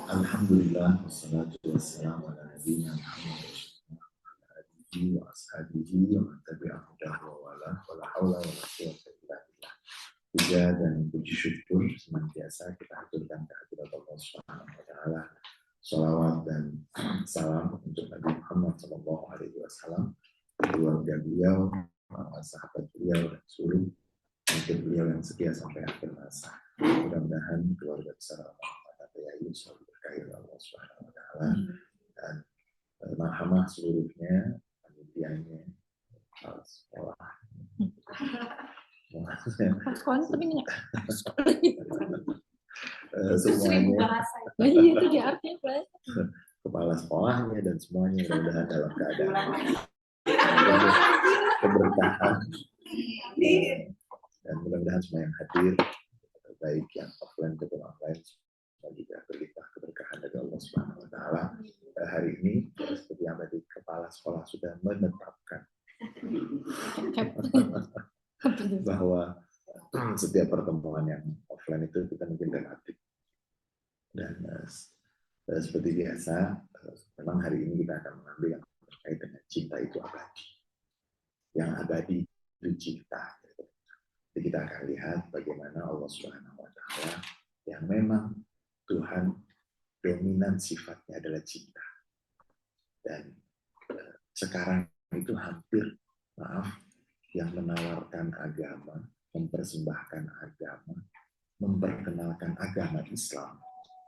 Alhamdulillah, wassalatu wassalamu ala nabiyyina Muhammad wa ashabihi wa man tabi'ahum wa wala haula wa la quwwata illa billah. Puja dan puji syukur senantiasa kita haturkan kehadirat Allah Subhanahu wa taala. Shalawat dan salam untuk Nabi Muhammad sallallahu alaihi wasallam, keluarga beliau, sahabat beliau dan seluruh untuk beliau yang setia sampai akhir masa. Mudah-mudahan keluarga besar Muhammad Yayu selalu berkahi Allah Subhanahu wa taala dan marhamah seluruhnya, panitianya, sekolah. Semuanya, itu dia artinya kepala sekolahnya dan semuanya mudah-mudahan dalam keadaan keberkahan dan mudah-mudahan semua yang hadir, baik yang offline maupun online, semua juga berlimpah keberkahan dari Allah Subhanahu wa taala. Hari ini seperti yang tadi kepala sekolah sudah menetapkan bahwa setiap pertemuan yang offline itu kita mungkin relatif. Dan seperti biasa, memang hari ini kita akan mengambil yang terkait dengan cinta itu abadi. Yang abadi itu cinta. Jadi kita akan lihat bagaimana Allah Subhanahu wa taala yang memang Tuhan dominan sifatnya adalah cinta. Dan sekarang itu hampir, yang menawarkan agama, mempersembahkan agama, memperkenalkan agama Islam,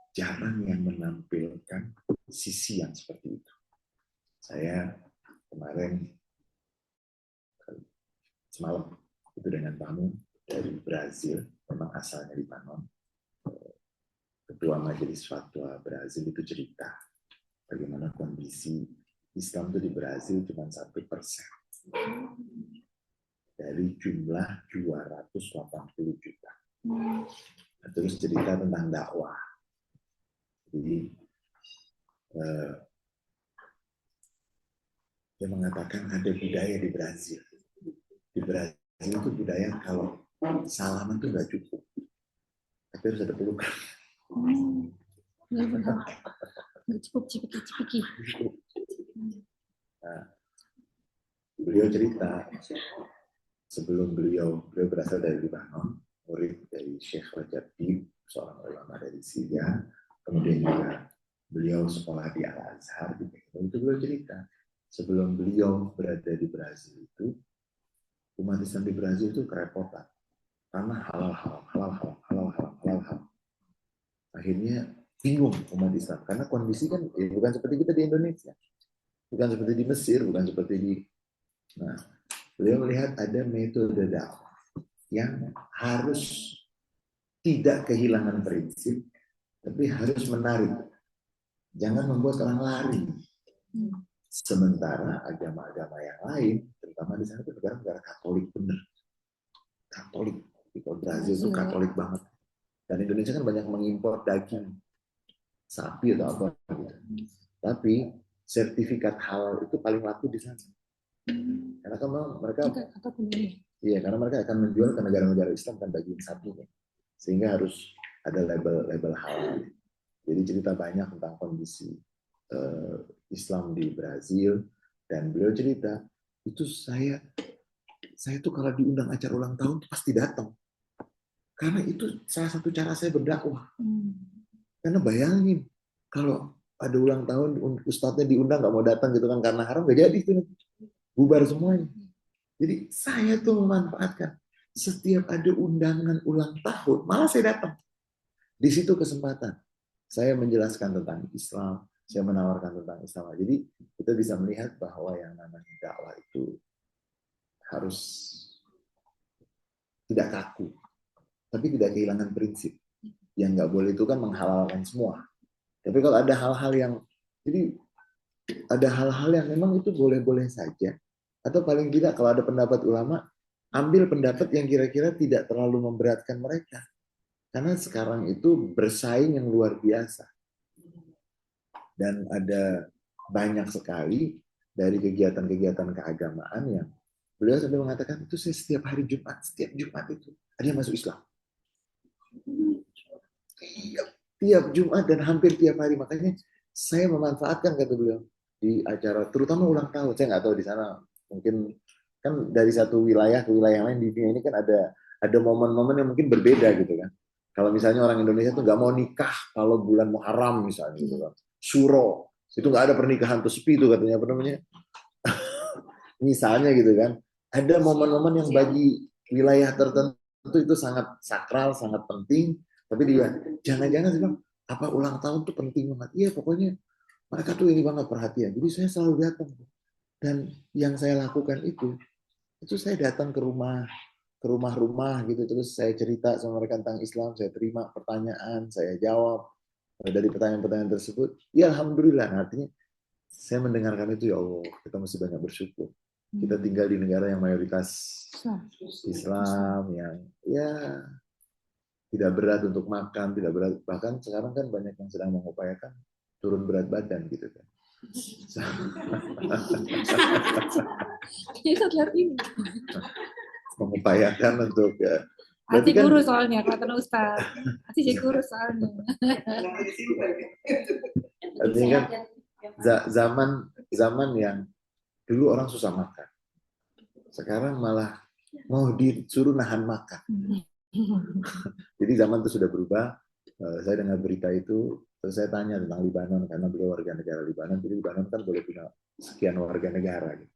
jarang yang menampilkan sisi yang seperti itu. Saya kemarin semalam itu dengan tamu dari Brazil, memang asalnya Libanon. Ketua Majelis Fatwa Brazil itu cerita bagaimana kondisi Islam itu di Brazil cuma 1% dari jumlah 280 juta. Terus cerita tentang dakwah. Jadi dia mengatakan ada budaya di Brazil. Di Brazil itu budaya kalau salaman itu nggak cukup, tapi harus ada pelukan. Nggak cukup cipiki. Nah, beliau cerita sebelum beliau berasal dari Libanon, murid dari Syekh Rajab Dib, seorang ulama dari Syria. Kemudian juga beliau sekolah di Al-Azhar. Itu beliau cerita sebelum beliau berada di Brazil itu, umat Islam di Brazil itu kerepotan karena halal. Akhirnya bingung umat Islam karena kondisi kan bukan seperti kita di Indonesia, bukan seperti di Mesir, bukan seperti di. Nah, beliau melihat ada metode dakwah yang harus tidak kehilangan prinsip, tapi harus menarik, jangan membuat orang lari. Sementara agama-agama yang lain, terutama di sana itu negara Katolik bener, Katolik. Di Brazil itu Katolik banget. Dan Indonesia kan banyak mengimpor daging sapi atau apa gitu. Tapi sertifikat halal itu paling laku di sana. Karena kan mereka karena mereka akan menjual ke negara-negara Islam kan daging sapinya. Sehingga harus ada label halal. Jadi cerita banyak tentang kondisi Islam di Brazil, dan beliau cerita itu saya tuh kalau diundang acara ulang tahun pasti datang. Karena itu salah satu cara saya berdakwah. Karena bayangin, kalau ada ulang tahun, ustadznya diundang nggak mau datang gitu kan karena haram, nggak jadi itu, bubar semuanya. Jadi saya tuh memanfaatkan setiap ada undangan ulang tahun, malah saya datang. Di situ kesempatan saya menjelaskan tentang Islam, saya menawarkan tentang Islam. Jadi kita bisa melihat bahwa yang namanya dakwah itu harus tidak kaku, tapi tidak kehilangan prinsip. Yang nggak boleh itu kan menghalalkan semua. Tapi kalau ada hal-hal yang, jadi ada hal-hal yang memang itu boleh-boleh saja. Atau paling tidak kalau ada pendapat ulama, ambil pendapat yang kira-kira tidak terlalu memberatkan mereka. Karena sekarang itu bersaing yang luar biasa. Dan ada banyak sekali dari kegiatan-kegiatan keagamaan yang beliau sampai mengatakan itu saya setiap hari Jumat, setiap Jumat itu ada yang masuk Islam. tiap Jumat dan hampir tiap hari. Makanya saya memanfaatkan, kata beliau, di acara terutama ulang tahun. Saya nggak tahu di sana mungkin kan dari satu wilayah ke wilayah lain di dunia ini kan ada momen-momen yang mungkin berbeda gitu kan. Kalau misalnya orang Indonesia tuh nggak mau nikah kalau bulan Muharram misalnya gitu kan. Suro itu nggak ada pernikahan tuh sepi itu katanya apa namanya. Misalnya gitu kan. Ada momen-momen yang bagi wilayah tertentu itu sangat sakral, sangat penting. Tapi dia jangan-jangan sih bang, apa ulang tahun tuh penting banget. Iya pokoknya mereka tuh ini banget perhatian. Jadi saya selalu datang. Dan yang saya lakukan itu saya datang ke rumah-rumah gitu, terus saya cerita sama mereka tentang Islam, saya terima pertanyaan, saya jawab dari pertanyaan-pertanyaan tersebut. Ya alhamdulillah, nah, artinya saya mendengarkan itu, ya Allah, kita mesti banyak bersyukur. Kita tinggal di negara yang mayoritas Islam, yang ya tidak berat untuk makan, tidak berat, bahkan sekarang kan banyak yang sedang mengupayakan turun berat badan gitu kan. Jadi setelah ini. Mengupayakan untuk ya. Hati Berarti kan guru soalnya, kata Ustaz. Hati jadi guru soalnya. artinya kan zaman zaman yang dulu orang susah makan, sekarang malah mau disuruh nahan makan. Jadi zaman itu sudah berubah. Saya dengar berita itu, terus saya tanya tentang Libanon karena beliau warga negara Libanon. Jadi Libanon kan boleh punya sekian warga negara. Gitu.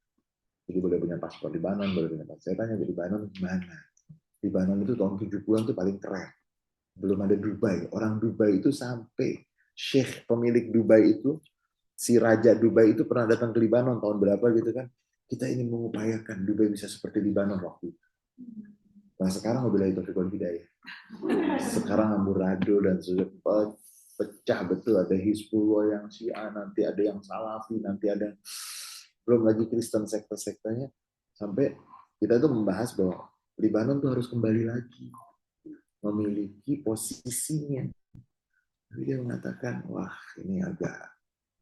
Jadi boleh punya paspor Libanon, boleh punya paspor. Saya tanya di Libanon gimana? Libanon itu tahun 70-an tuh paling keren. Belum ada Dubai. Orang Dubai itu sampai Sheikh pemilik Dubai itu, si Raja Dubai itu pernah datang ke Libanon tahun berapa gitu kan. Kita ingin mengupayakan Dubai bisa seperti Libanon waktu itu. Nah sekarang mobilnya itu hidayah. Sekarang amburadul dan sudah pecah betul. Ada Hizbullah yang Syiah, nanti ada yang Salafi, nanti ada belum lagi Kristen sekte-sektenya. Sampai kita itu membahas bahwa Libanon tuh harus kembali lagi memiliki posisinya. Tapi dia mengatakan, wah ini agak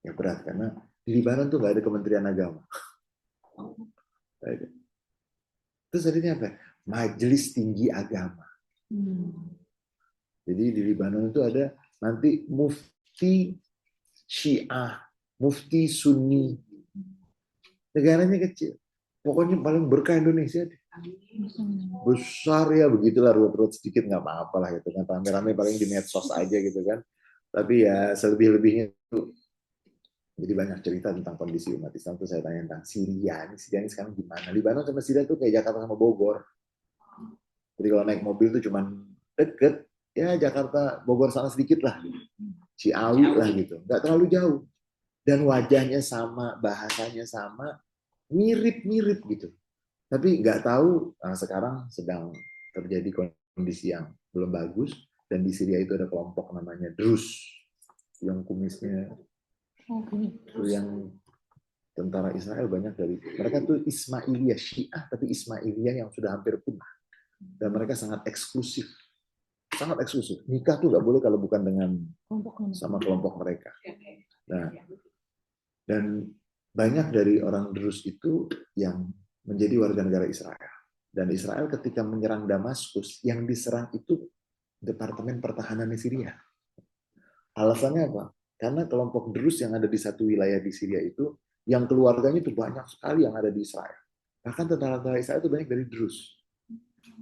ya berat karena di Libanon tuh nggak ada Kementerian Agama. Terus artinya apa? Majelis Tinggi Agama. Jadi di Libanon itu ada nanti mufti Syiah, mufti Sunni. Negaranya kecil. Pokoknya paling berkah Indonesia deh. Besar ya begitulah, ruwet-ruwet sedikit nggak apa-apa lah gitu kan, rame-rame paling di medsos aja gitu kan, tapi ya selebih-lebihnya itu. Jadi banyak cerita tentang kondisi umat Islam tuh. Saya tanya tentang Syria ini sekarang gimana. Libanon sama Syria tuh kayak Jakarta sama Bogor. Jadi kalau naik mobil tuh cuman deket ya, Jakarta Bogor sana sedikit lah, Ciawi lah gitu, nggak terlalu jauh, dan wajahnya sama, bahasanya sama, mirip-mirip gitu. Tapi nggak tahu sekarang sedang terjadi kondisi yang belum bagus, dan di Syria itu ada kelompok namanya Drus yang kumisnya itu yang tentara Israel banyak dari mereka tuh Ismailiyah Syiah, tapi Ismailiyah yang sudah hampir punah, dan mereka sangat eksklusif, sangat eksklusif. Nikah tuh nggak boleh kalau bukan dengan sama kelompok mereka. Nah, dan banyak dari orang Drus itu yang menjadi warga negara Israel. Dan Israel ketika menyerang Damaskus, yang diserang itu Departemen Pertahanan Syria. Alasannya apa? Karena kelompok Drus yang ada di satu wilayah di Syria itu, yang keluarganya itu banyak sekali yang ada di Israel. Bahkan tentara-tentara Israel itu banyak dari Drus.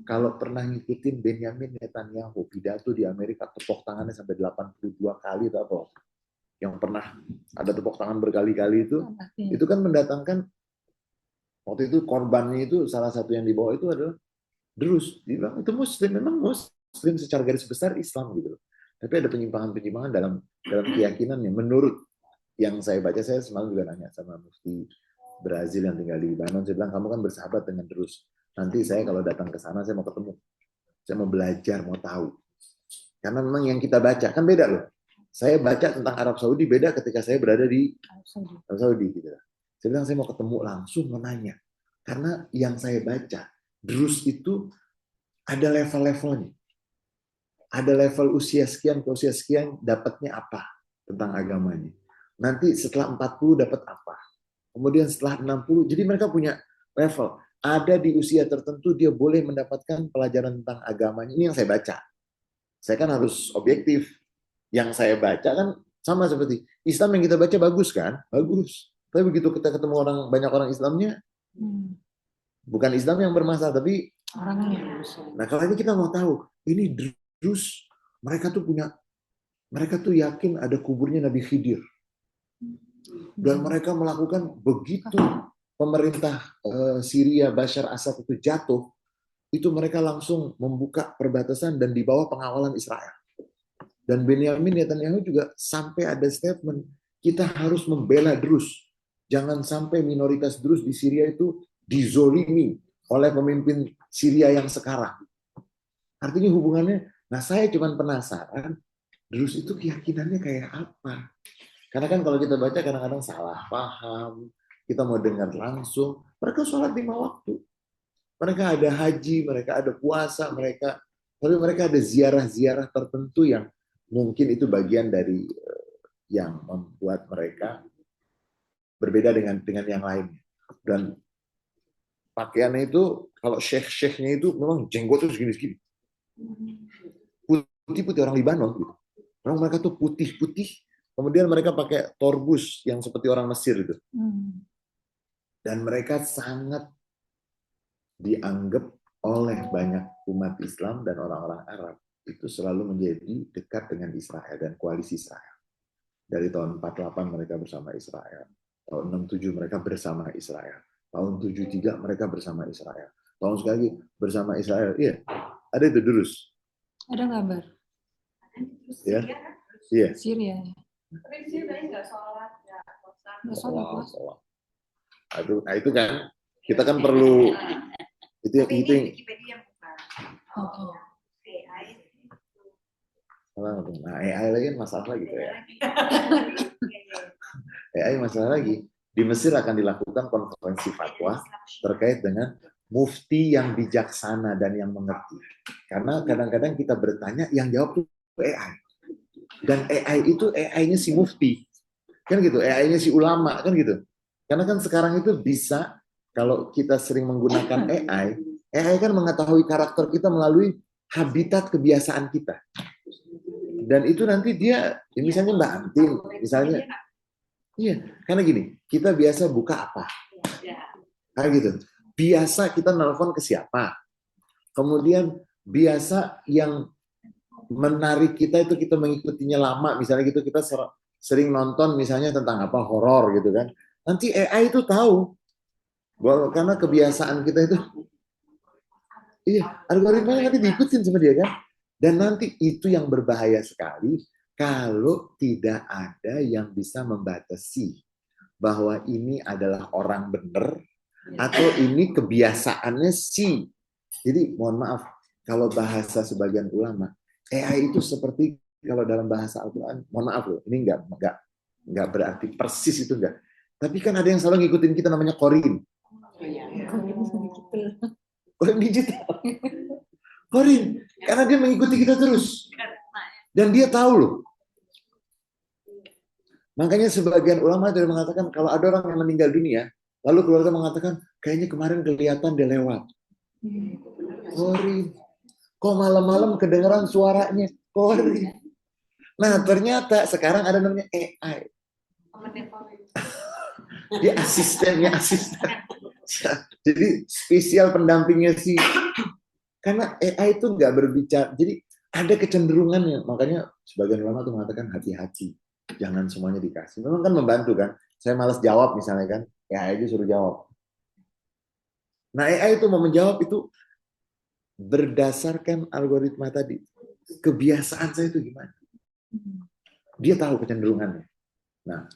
Kalau pernah ngikutin Benjamin Netanyahu, pidato di Amerika, tepuk tangannya sampai 82 kali atau apa? Yang pernah ada tepuk tangan berkali-kali itu kan mendatangkan, waktu itu korbannya itu salah satu yang dibawa itu adalah Drus. Dia bilang itu Muslim, memang Muslim secara garis besar Islam gitu. Tapi ada penyimpangan-penyimpangan dalam keyakinannya. Menurut yang saya baca, saya semalam juga nanya sama mufti Brazil yang tinggal di Libanon, saya bilang kamu kan bersahabat dengan Drus. Nanti saya kalau datang ke sana saya mau ketemu, saya mau belajar, mau tahu. Karena memang yang kita baca kan beda loh. Saya baca tentang Arab Saudi beda ketika saya berada di Arab Saudi gitu. Saya bilang saya mau ketemu langsung, mau nanya. Karena yang saya baca, Drus itu ada level-levelnya. Ada level usia sekian ke usia sekian dapatnya apa tentang agamanya. Nanti setelah 40 dapat apa. Kemudian setelah 60, jadi mereka punya level. Ada di usia tertentu dia boleh mendapatkan pelajaran tentang agamanya. Ini yang saya baca. Saya kan harus objektif. yang saya baca kan sama seperti Islam yang kita baca bagus kan? Bagus. Tapi begitu kita ketemu banyak orang Islamnya, bukan Islam yang bermasalah, tapi orangnya. nah kalau ini kita mau tahu, ini Drus, mereka tuh yakin ada kuburnya Nabi Khidir. Dan mereka melakukan begitu pemerintah Syria Bashar Assad itu jatuh, itu mereka langsung membuka perbatasan dan di bawah pengawalan Israel. Dan Benyamin Netanyahu juga sampai ada statement, kita harus membela Drus. Jangan sampai minoritas Drus di Syria itu dizolimi oleh pemimpin Syria yang sekarang. Artinya hubungannya, nah saya cuma penasaran, Drus itu keyakinannya kayak apa? Karena kan kalau kita baca kadang-kadang salah paham, kita mau dengar langsung, mereka sholat 5 waktu. Mereka ada haji, mereka ada puasa, tapi mereka ada ziarah-ziarah tertentu yang mungkin itu bagian dari yang membuat mereka berbeda dengan yang lainnya. Dan pakaiannya itu, kalau syekh-syekhnya itu memang jenggotnya segini-segini. Putih-putih orang Libanon. Gitu. Orang mereka tuh putih-putih, kemudian mereka pakai torbus yang seperti orang Mesir itu. Dan mereka sangat dianggap oleh banyak umat Islam dan orang-orang Arab itu selalu menjadi dekat dengan Israel dan koalisi Israel. Dari tahun 48 mereka bersama Israel. Tahun 67 mereka bersama Israel. Tahun 73 mereka bersama Israel. Tahun sekali bersama Israel. Iya, ada itu Drus. Ada kabar? Ya, iya. Syria. Tapi di sini nggak sholat, Nggak sholat. Nah itu kan kita kan perlu itu yang Wikipedia bukan. AI. Nah AI lagi kan masalah gitu ya. AI masalah lagi. Di Mesir akan dilakukan konferensi fatwa terkait dengan mufti yang bijaksana dan yang mengerti. Karena kadang-kadang kita bertanya, yang jawab tuh AI. Dan AI itu AI-nya si mufti. Kan gitu, AI-nya si ulama, kan gitu. Karena kan sekarang itu bisa, kalau kita sering menggunakan AI kan mengetahui karakter kita melalui habitat kebiasaan kita. Dan itu nanti dia, misalnya Mbak Antin, misalnya, iya, karena gini, kita biasa buka apa? Kayak gitu. Biasa kita nelpon ke siapa? Kemudian biasa yang menarik kita itu kita mengikutinya lama, misalnya gitu kita sering nonton misalnya tentang apa horor gitu kan. Nanti AI itu tahu bahwa karena kebiasaan kita itu, iya, algoritmanya nanti diikutin sama dia kan. Dan nanti itu yang berbahaya sekali kalau tidak ada yang bisa membatasi bahwa ini adalah orang benar atau ini kebiasaannya sih. Jadi mohon maaf kalau bahasa sebagian ulama, AI itu seperti kalau dalam bahasa Al-Quran, mohon maaf loh, ini enggak berarti persis itu enggak. Tapi kan ada yang selalu ngikutin kita namanya Qorin. Qorin digital. Qorin, karena dia mengikuti kita terus. Dan dia tahu loh. Makanya sebagian ulama dari mengatakan kalau ada orang yang meninggal dunia, lalu keluarga mengatakan kayaknya kemarin kelihatan dia lewat. Qorin. Kok malam-malam kedengeran suaranya? Qorin. Nah, ternyata sekarang ada namanya AI. Dia asistennya asisten. Jadi spesial pendampingnya sih. Karena AI itu nggak berbicara. Jadi ada kecenderungannya. Makanya sebagian ulama tuh mengatakan hati-hati. Jangan semuanya dikasih. Memang kan membantu kan. Saya malas jawab misalnya kan. AI aja suruh jawab. Nah AI itu mau menjawab itu berdasarkan algoritma tadi. Kebiasaan saya itu gimana? Dia tahu kecenderungannya. Nah,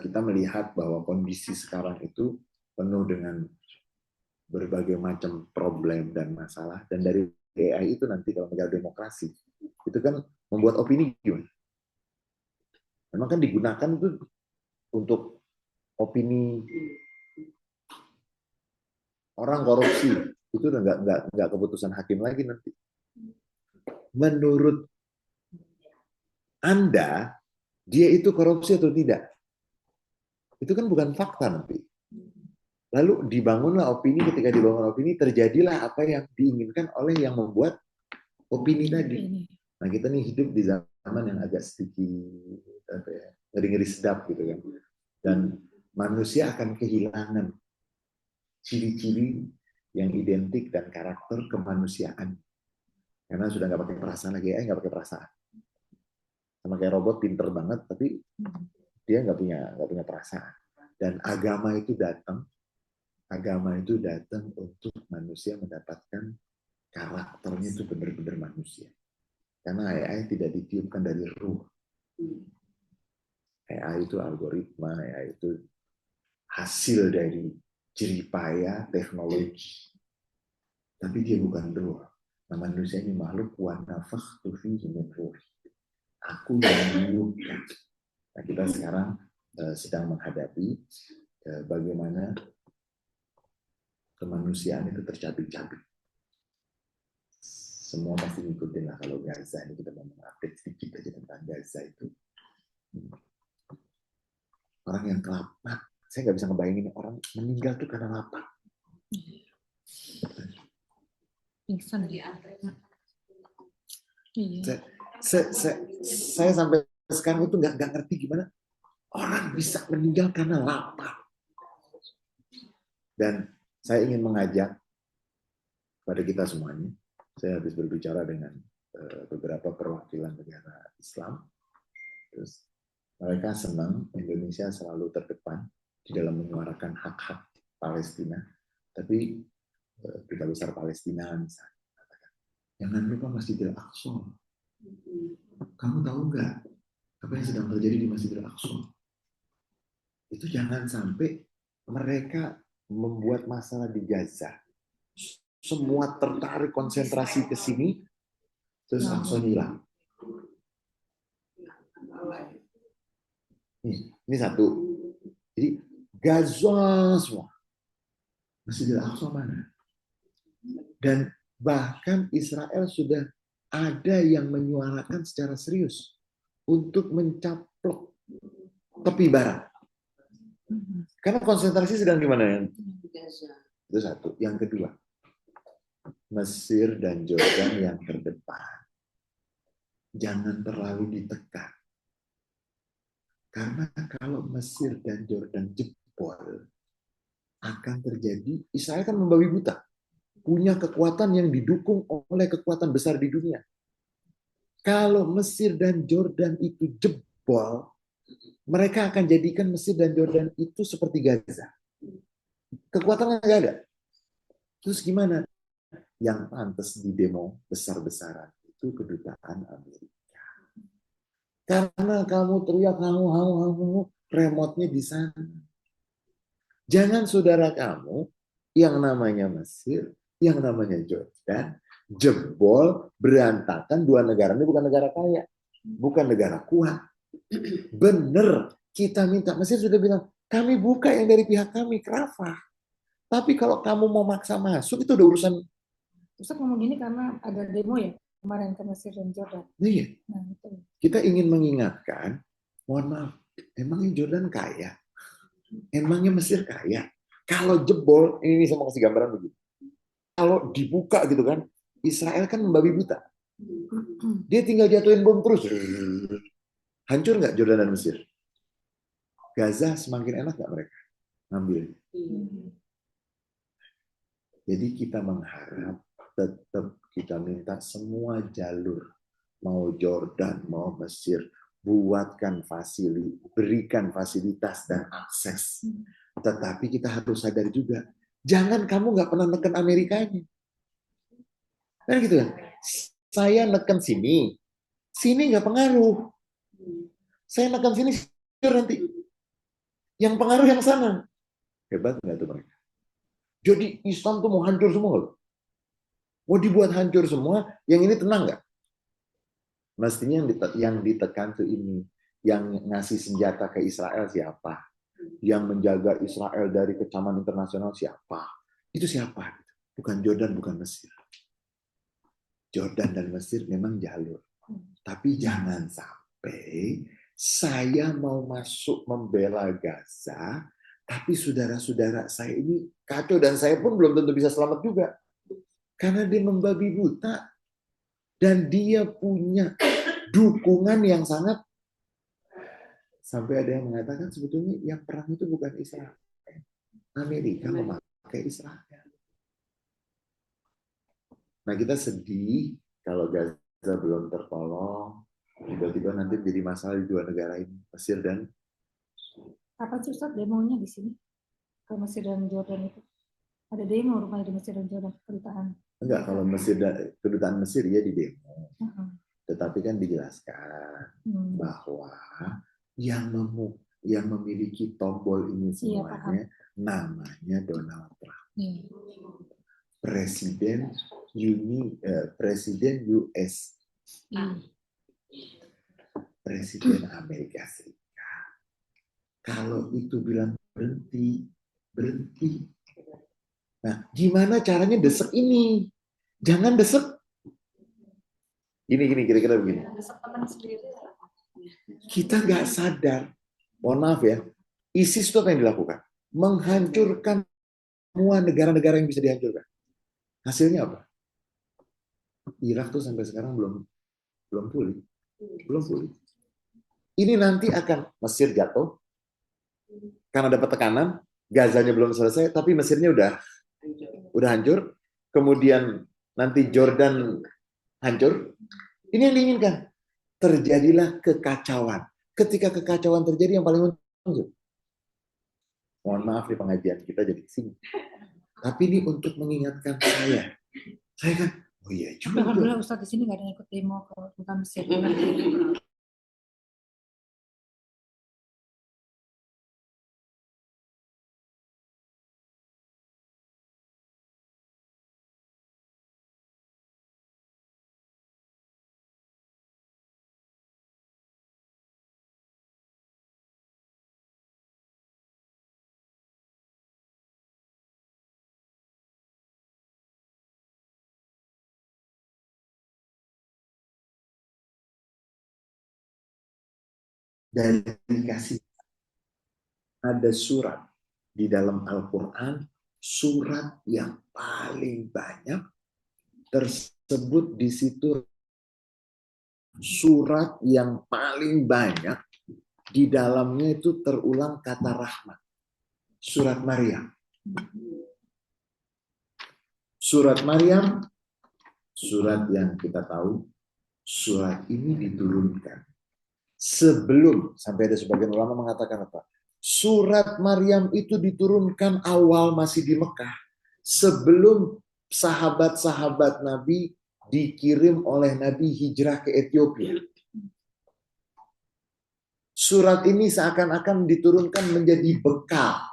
kita melihat bahwa kondisi sekarang itu penuh dengan berbagai macam problem dan masalah, dan dari AI itu nanti kalau negara demokrasi itu kan membuat opini gimana? Memang kan digunakan itu untuk opini orang korupsi itu udah nggak keputusan hakim lagi nanti. Menurut Anda dia itu korupsi atau tidak? Itu kan bukan fakta nanti. Lalu dibangunlah opini, ketika dibangun opini, terjadilah apa yang diinginkan oleh yang membuat opini tadi. Nah kita nih hidup di zaman zaman yang agak sedikit ngeri-ngeri sedap gitu kan. Dan manusia akan kehilangan ciri-ciri yang identik dan karakter kemanusiaan. Karena sudah nggak pakai perasaan lagi, nggak pakai perasaan. Sama kayak robot pinter banget, tapi dia nggak punya perasaan. Dan agama itu datang untuk manusia mendapatkan karakternya itu benar-benar manusia. Karena AI tidak ditiupkan dari ruh. AI itu algoritma, AI itu hasil dari jeripaya teknologi. Tapi dia bukan ruh. Nah, manusia ini makhluk wa nafakhtu fihi min ruh. Aku yang meniupkan. Nah, kita sekarang sedang menghadapi bagaimana kemanusiaan itu tercabik-cabik. Semua pasti ngikutin lah kalau Gaza ini, kita mau mengupdate sedikit aja tentang Gaza itu. Orang yang kelaparan, saya nggak bisa ngebayangin orang meninggal tuh karena lapar. Pingsan ya. Iya. Saya sampai sekarang itu nggak ngerti gimana orang bisa meninggal karena lapar. Dan saya ingin mengajak pada kita semuanya, saya habis berbicara dengan beberapa perwakilan negara Islam, terus mereka senang Indonesia selalu terdepan di dalam menyuarakan hak-hak Palestina, tapi Duta Besar Palestina misalnya katakan, jangan lupa Masjidil Aqsa. Kamu tahu nggak apa yang sedang terjadi di Masjidil Aqsa? Itu jangan sampai mereka membuat masalah di Gaza. Semua tertarik konsentrasi ke sini, terus Aqsa hilang. Ini satu. Jadi Gaza semua. Masjidil Aqsa mana? Dan bahkan Israel sudah ada yang menyuarakan secara serius untuk mencaplok tepi barat. Karena konsentrasi sedang di mana? Itu satu. Yang kedua, Mesir dan Jordan yang terdepan. Jangan terlalu ditekan. Karena kalau Mesir dan Jordan jebol, akan terjadi, Israel kan membabi buta. Punya kekuatan yang didukung oleh kekuatan besar di dunia. Kalau Mesir dan Jordan itu jebol, mereka akan jadikan Mesir dan Jordan itu seperti Gaza. Kekuatannya nggak ada. Terus gimana? Yang pantas di demo besar-besaran itu kedutaan Amerika. Karena kamu teriak, kamu, remote-nya di sana. Jangan saudara kamu yang namanya Mesir, yang namanya Jordan, jebol, berantakan. Dua negara ini bukan negara kaya, bukan negara kuat. Bener, kita minta. Mesir sudah bilang, kami buka yang dari pihak kami, Rafah. Tapi kalau kamu mau maksa masuk, itu udah urusan. Ustaz ngomong gini karena ada demo ya kemarin ke Mesir dan Jordan. Iya. Nah, itu. Kita ingin mengingatkan, mohon maaf, emangnya Jordan kaya? Emangnya Mesir kaya? Kalau jebol, ini saya mau kasih gambaran begini. Kalau dibuka gitu kan, Israel kan membabi buta. Dia tinggal jatuhin bom terus. Hancur nggak Jordan dan Mesir? Gaza semakin enak nggak mereka ngambil? Jadi kita mengharap tetap kita minta semua jalur, mau Jordan, mau Mesir, buatkan berikan fasilitas dan akses. Tetapi kita harus sadar juga, jangan kamu nggak pernah neken Amerikanya. Kan gitu kan? Saya neken sini nggak pengaruh. Saya neken sini nanti. Yang pengaruh yang sana. Hebat nggak tuh mereka? Jadi Islam tuh mau hancur semua loh. Mau dibuat hancur semua, yang ini tenang nggak? Mestinya yang ditekan tuh ini. Yang ngasih senjata ke Israel siapa? Yang menjaga Israel dari kecaman internasional siapa? Itu siapa? Bukan Jordan, bukan Mesir. Jordan dan Mesir memang jalur. Tapi jangan sampai saya mau masuk membela Gaza, tapi saudara-saudara saya ini kacau dan saya pun belum tentu bisa selamat juga. Karena dia membabi buta dan dia punya dukungan yang sangat, sampai ada yang mengatakan sebetulnya yang perang itu bukan Israel. Amerika memakai Israel. Nah, kita sedih kalau Gaza belum tertolong, tiba-tiba nanti menjadi masalah di dua negara ini, Mesir dan Kapan sih Ustaz demonya di sini? Ke Mesir dan Jordan itu. Ada demo rupanya di Mesir dan Jordan, kedutaan. enggak, kalau Mesir dan kedutaan Mesir ya di demo. Uh-huh. Tetapi kan dijelaskan bahwa yang memiliki tombol ini semuanya namanya Donald Trump. Presiden Presiden US. Presiden Amerika Serikat. Kalau itu bilang berhenti, berhenti. Nah, gimana caranya desek ini? Jangan desek. Gini kira-kira begini. Kita nggak sadar. Mohon maaf ya. ISIS itu apa yang dilakukan? Menghancurkan semua negara-negara yang bisa dihancurkan. Hasilnya apa? Irak tuh sampai sekarang belum pulih. Belum pulih. Ini nanti akan Mesir jatuh karena dapat tekanan, Gazanya belum selesai, tapi Mesirnya udah hancur. Kemudian nanti Jordan hancur. Ini yang diinginkan. Terjadilah kekacauan. Ketika kekacauan terjadi, yang paling untung. Mohon maaf nih pengajian kita jadi sini. Tapi ini untuk mengingatkan saya. Saya kan, oh iya juga. Alhamdulillah Ustaz di sini nggak ada yang ikut demo ke bukan Mesir. Dan dikasih ada surat di dalam Al-Quran, surat yang paling banyak tersebut di situ, surat yang paling banyak di dalamnya itu terulang kata rahmat. Surat Maryam. Surat Maryam, surat yang kita tahu, surat ini diturunkan sebelum, sampai ada sebagian ulama mengatakan apa? Surat Maryam itu diturunkan awal masih di Mekah, sebelum sahabat-sahabat Nabi dikirim oleh Nabi hijrah ke Ethiopia. Surat ini seakan-akan diturunkan menjadi bekal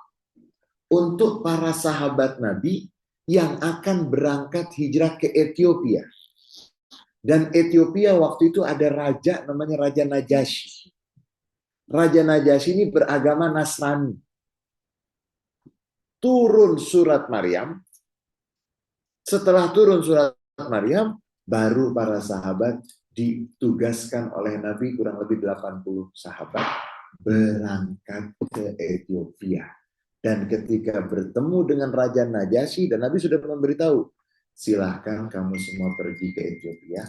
untuk para sahabat Nabi yang akan berangkat hijrah ke Ethiopia. Dan Ethiopia waktu itu ada raja namanya Raja Najasyi. Raja Najasyi ini beragama Nasrani. Turun surat Maryam. Setelah turun surat Maryam, baru para sahabat ditugaskan oleh Nabi, kurang lebih 80 sahabat, berangkat ke Ethiopia. Dan ketika bertemu dengan Raja Najasyi, dan Nabi sudah memberitahu, silahkan kamu semua pergi ke Ethiopia,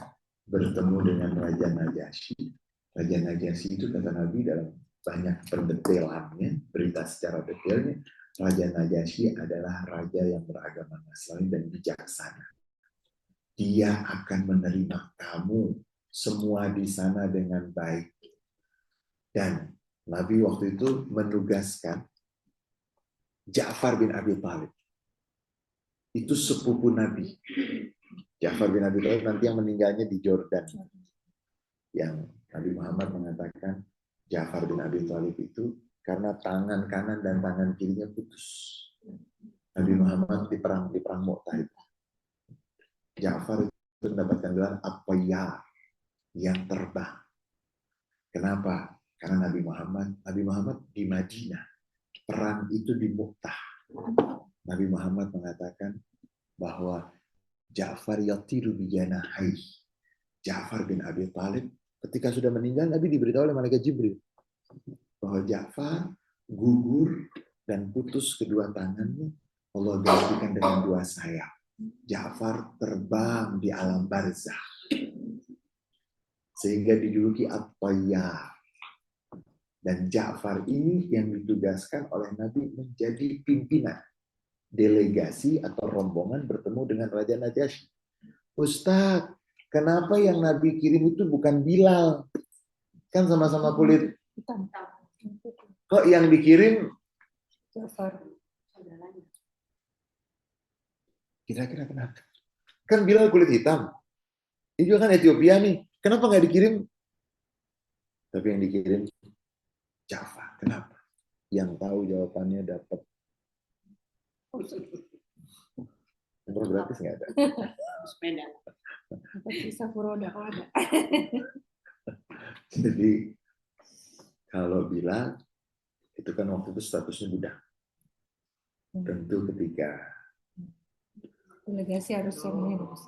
bertemu dengan Raja Najasyi. Raja Najasyi itu kata Nabi dalam banyak pendetailannya, berita secara detailnya, Raja Najasyi adalah raja yang beragama Nasrani dan bijaksana. Dia akan menerima kamu semua di sana dengan baik. Dan Nabi waktu itu menugaskan Ja'far bin Abi Thalib. Itu sepupu Nabi. Ja'far bin Abi Thalib nanti yang meninggalnya di Jordan. Yang Nabi Muhammad mengatakan Ja'far bin Abi Thalib itu karena tangan kanan dan tangan kirinya putus. Nabi Muhammad di perang Mu'tah. Ja'far itu mendapatkan gelar At-Tayyar, yang terbang. Kenapa? Karena Nabi Muhammad di Madinah. Perang itu di Mu'tah. Nabi Muhammad mengatakan bahwa Ja'far yatiru bijanahai. Ja'far bin Abi Thalib ketika sudah meninggal, Nabi diberitahu oleh malaikat Jibril bahwa Ja'far gugur dan putus kedua tangannya, Allah gantikan dengan dua sayap. Ja'far terbang di alam barzakh. sehingga dijuluki At-Tayyar. Dan Ja'far ini yang ditugaskan oleh Nabi menjadi pimpinan delegasi atau rombongan bertemu dengan Raja Najasyi. Ustadz, kenapa yang Nabi kirim itu bukan Bilal? Kan sama-sama kulit. Hitam. Kok yang dikirim Ja'far. kira-kira kenapa? Kan Bilal kulit hitam. Ini juga kan Ethiopia nih. Kenapa nggak dikirim? Tapi yang dikirim Ja'far. Kenapa? Yang tahu jawabannya dapat. Umroh gratis nggak ada. Sepeda. Dapat visa furoda kalau ada. Jadi kalau bilang itu kan waktu itu statusnya budak. Tentu ketika Delegasi harus yang ini harus.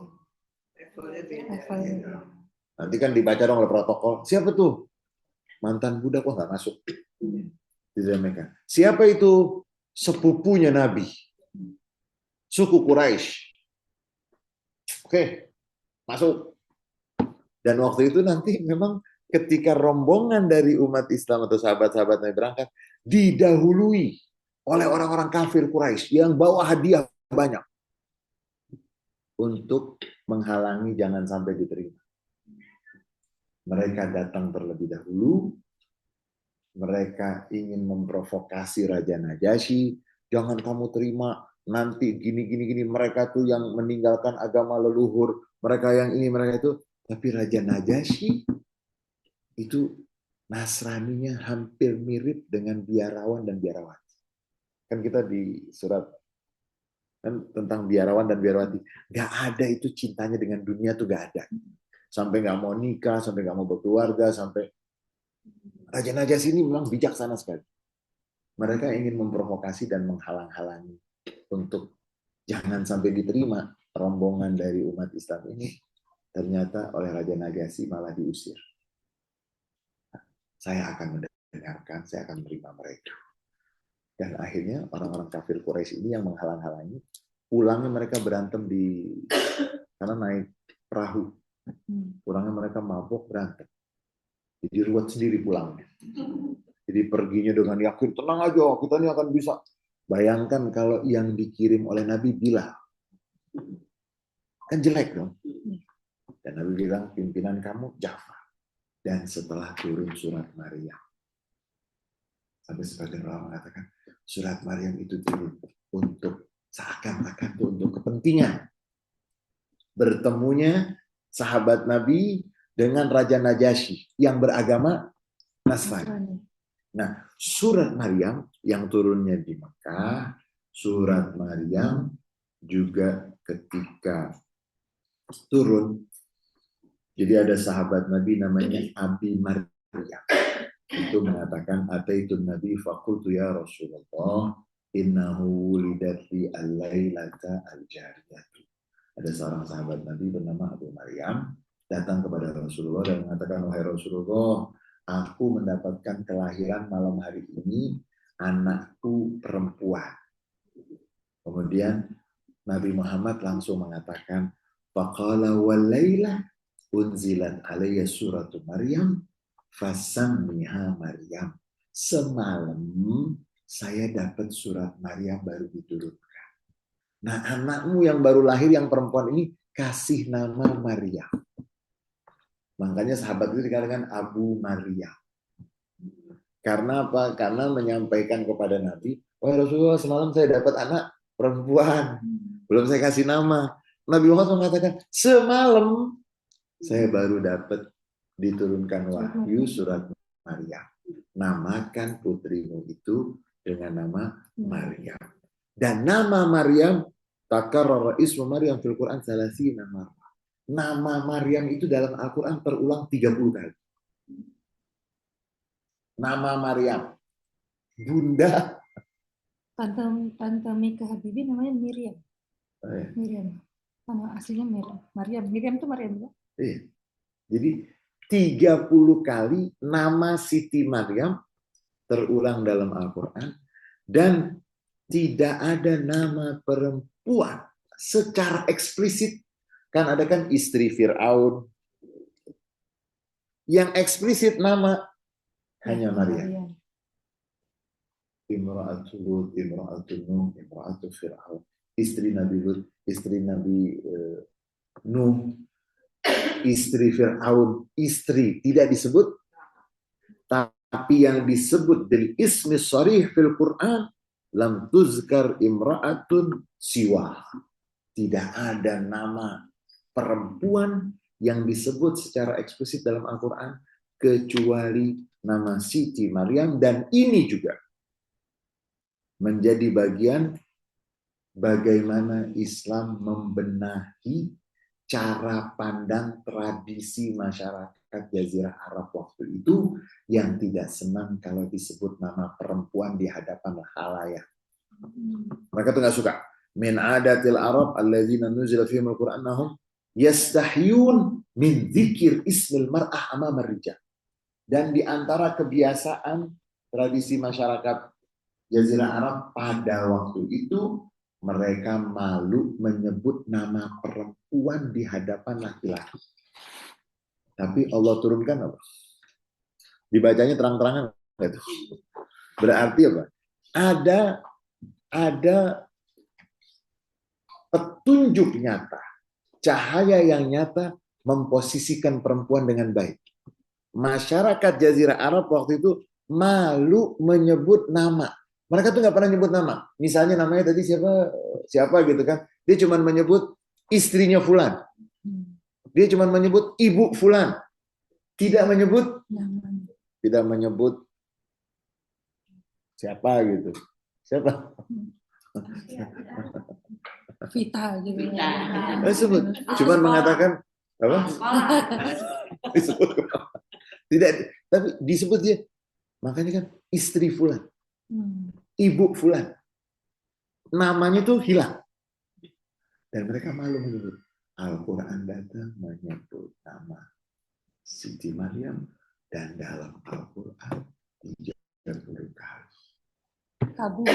Levelnya. nanti kan dibaca dong oleh protokol. Siapa tuh? Mantan budak kok nggak masuk. Tidak mereka. Siapa itu? Sepupunya Nabi. Suku Quraisy. Oke, masuk. Dan waktu itu nanti memang ketika rombongan dari umat Islam atau sahabat-sahabat Nabi berangkat, didahului oleh orang-orang kafir Quraisy yang bawa hadiah banyak untuk menghalangi jangan sampai diterima. Mereka datang terlebih dahulu, mereka ingin memprovokasi Raja Najasyi, jangan kamu terima, nanti gini. Mereka tuh yang meninggalkan agama leluhur, mereka yang ini, mereka itu. Tapi Raja Najasyi itu Nasraninya hampir mirip dengan biarawan dan biarawati. Kan kita di surat kan tentang biarawan dan biarawati, nggak ada itu cintanya dengan dunia tuh nggak ada. Sampai nggak mau nikah, sampai nggak mau berkeluarga, sampai Raja Najasyi ini memang bijaksana sekali. Mereka ingin memprovokasi dan menghalang-halangi untuk jangan sampai diterima rombongan dari umat Islam ini. Ternyata oleh Raja Najasyi malah diusir. Saya akan mendengarkan, saya akan menerima mereka. Dan akhirnya orang-orang kafir Quraisy ini yang menghalang-halangi, pulangnya mereka berantem karena naik perahu. Pulangnya mereka mabuk berantem. Jadi ruwet sendiri pulangnya. Jadi perginya dengan yakin, tenang aja, kita ini akan bisa. Bayangkan kalau yang dikirim oleh Nabi Bilal. Kan jelek dong. Dan Nabi bilang, pimpinan kamu Ja'far. Dan setelah turun surat Maryam. Sampai sebagian orang mengatakan, surat Maryam itu turun untuk seakan-akan untuk kepentingan. Bertemunya sahabat Nabi dengan Raja Najasyi yang beragama Nasrani. Nah, surat Maryam yang turunnya di Mekah, surat Maryam juga ketika turun, jadi ada sahabat Nabi namanya Abi Maryam. Itu mengatakan, Ataitun Nabi faqultu ya Rasulullah, innahu wulidat li al-lailata al-jariyatu. Ada seorang sahabat Nabi bernama Abu Maryam, datang kepada Rasulullah dan mengatakan, wahai Rasulullah, aku mendapatkan kelahiran malam hari ini, anakku perempuan. Kemudian Nabi Muhammad langsung mengatakan, faqala wal-laila unzilat alayya suratu Maryam fasammiha Maryam. Semalam saya dapat surat Maryam baru diturunkan. Nah, anakmu yang baru lahir yang perempuan ini kasih nama Maryam. Makanya sahabat itu dikatakan Abu Maryam. Karena apa? Karena menyampaikan kepada Nabi, wahai Rasulullah, semalam saya dapat anak perempuan. Belum saya kasih nama. Nabi Muhammad mengatakan, semalam saya baru dapat diturunkan wahyu surat Maryam. Namakan putrimu itu dengan nama Maryam. Dan nama Maryam, takarrara ismu Maryam fil Quran salasina marrah. Nama Maryam itu dalam Al-Quran terulang 30 kali. Nama Maryam. Bunda. Tante Mika Habibie namanya Miriam. Oh, ya. Miriam. Nama aslinya Maryam. Miriam itu Maryam juga. Iya. Jadi 30 kali nama Siti Maryam terulang dalam Al-Quran dan tidak ada nama perempuan secara eksplisit. Kan ada kan istri Fir'aun, Yang eksplisit nama hanya Ya, Maryam. Imra'atu Lut, Imra'atu Nuh, Imra'atu Fir'aun. Istri Nabi Lut, istri Nabi Nuh, istri Fir'aun, istri tidak disebut, tapi yang disebut bil ismi sharih fil Quran, lam tuzkar imra'atun siwa. Tidak ada nama perempuan yang disebut secara eksplisit dalam Al-Quran kecuali nama Siti Maryam, dan ini juga menjadi bagian bagaimana Islam membenahi cara pandang tradisi masyarakat Jazirah Arab waktu itu yang tidak senang kalau disebut nama perempuan di hadapan khalayak. Mereka tuh nggak suka. Min adatil Arab alladzina nuzila fihim al-Qur'an annahum yastahyun min dzikir ismil mar'ah amama rijal. Dan di antara kebiasaan tradisi masyarakat Jazirah Arab pada waktu itu, mereka malu menyebut nama perempuan di hadapan laki-laki. Tapi Allah turunkan apa? Dibacanya terang-terangan. Berarti apa? Ada petunjuk nyata, cahaya yang nyata memposisikan perempuan dengan baik. Masyarakat Jazirah Arab waktu itu malu menyebut nama. Mereka tuh nggak pernah nyebut nama. Misalnya namanya tadi siapa gitu kan. Dia cuma menyebut istrinya Fulan. Dia cuma menyebut ibu Fulan. Tidak menyebut siapa gitu. Siapa? Vita gitu. Sebut. Cuman mengatakan apa? Tidak, tapi disebut dia. Makanya kan istri Fulan. Ibu Fulan. Namanya tuh hilang. Dan mereka malu menyebut. Al-Quran datang menyebut nama Siti Maryam, dan dalam Al-Quran 30 kali. Tabu.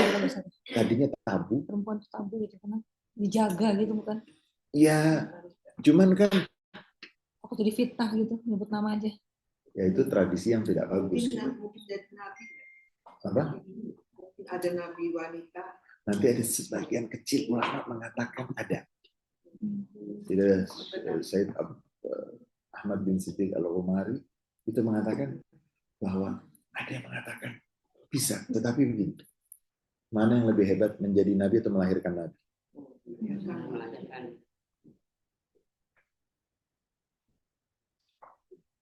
Tadinya tabu. Perempuan itu tabu gitu kan. Dijaga gitu bukan? Ya, cuman kan aku jadi fitnah gitu nyebut nama aja. Ya itu tradisi yang tidak bagus. Mungkin jadi nabi. Apa? Mungkin ada nabi wanita. Nanti ada sebagian kecil ulama mengatakan ada. Tidak, Said Ahmad bin Siddiq Al-Umari itu mengatakan bahwa ada yang mengatakan bisa, tetapi begini. Mana yang lebih hebat, menjadi nabi atau melahirkan nabi?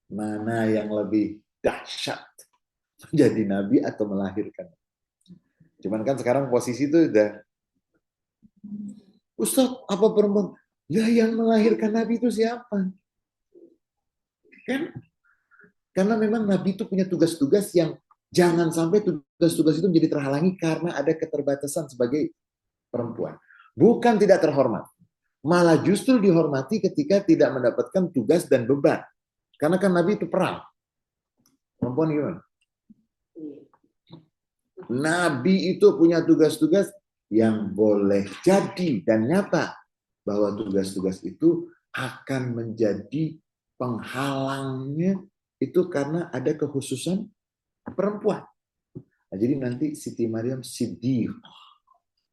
Mana yang lebih dahsyat, menjadi nabi atau melahirkan? Cuman kan sekarang posisi itu udah, Ustaz, apa perempuan? Ya yang melahirkan nabi itu siapa? Kan? Karena memang nabi itu punya tugas-tugas yang jangan sampai tugas-tugas itu menjadi terhalangi karena ada keterbatasan sebagai perempuan. Bukan tidak terhormat, malah justru dihormati ketika tidak mendapatkan tugas dan beban. Karena kan nabi itu perang. Perempuan gimana? Nabi itu punya tugas-tugas yang boleh jadi dan nyata bahwa tugas-tugas itu akan menjadi penghalangnya itu karena ada kekhususan perempuan. Nah, jadi nanti Siti Maryam Siddiqah.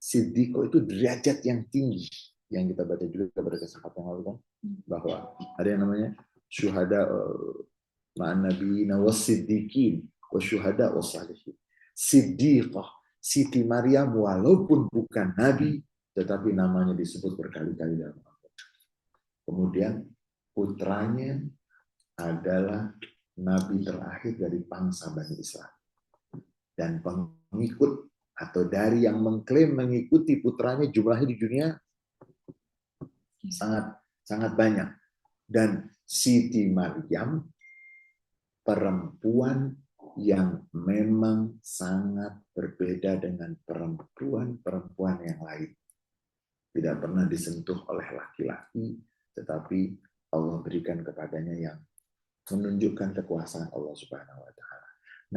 Siddiqah itu derajat yang tinggi yang kita baca juga pada kesempatan yang lalu kan, bahwa ada yang namanya syuhada ma'an nabiyina was-siddiqin wasyuhada was-salihin. Siddiqah, Siti Maryam walaupun bukan nabi tetapi namanya disebut berkali-kali dalam Al-Quran. Kemudian putranya adalah nabi terakhir dari bangsa Bani Israel. Dan pengikut atau dari yang mengklaim mengikuti putranya jumlahnya di dunia sangat banyak. Dan Siti Maryam perempuan yang memang sangat berbeda dengan perempuan-perempuan yang lain. Tidak pernah disentuh oleh laki-laki, tetapi Allah berikan kepadanya yang menunjukkan kekuasaan Allah Subhanahu wa Ta'ala.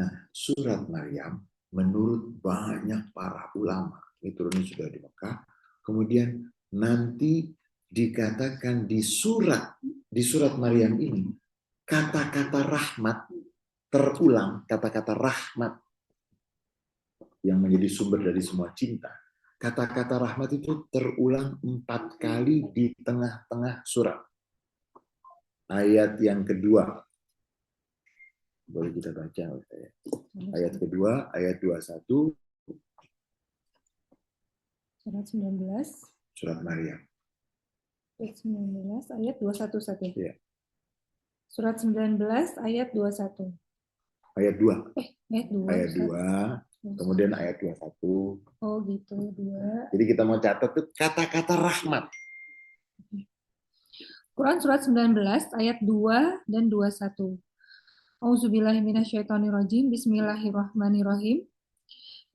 Nah, surat Maryam menurut banyak para ulama, ini turunnya sudah di Mekah, kemudian nanti dikatakan di surat Maryam ini kata-kata rahmat terulang, kata-kata rahmat yang menjadi sumber dari semua cinta. Kata-kata rahmat itu terulang 4 kali di tengah-tengah surat. Ayat yang kedua. Boleh kita baca. Ayat kedua, ayat 21. Surat 19. Surat Maryam. Surat 19 ayat 21 saja. Iya. Surat 19 ayat 21. Ayat 2. Ayat 2. Ayat 2. Kemudian ayat 21. Oh gitu, 2. Jadi kita mau catat tuh kata-kata rahmat. Quran surat 19 ayat 2 dan 21. Auzubillahiminasyaitonirrajim. Bismillahirrahmanirrahim.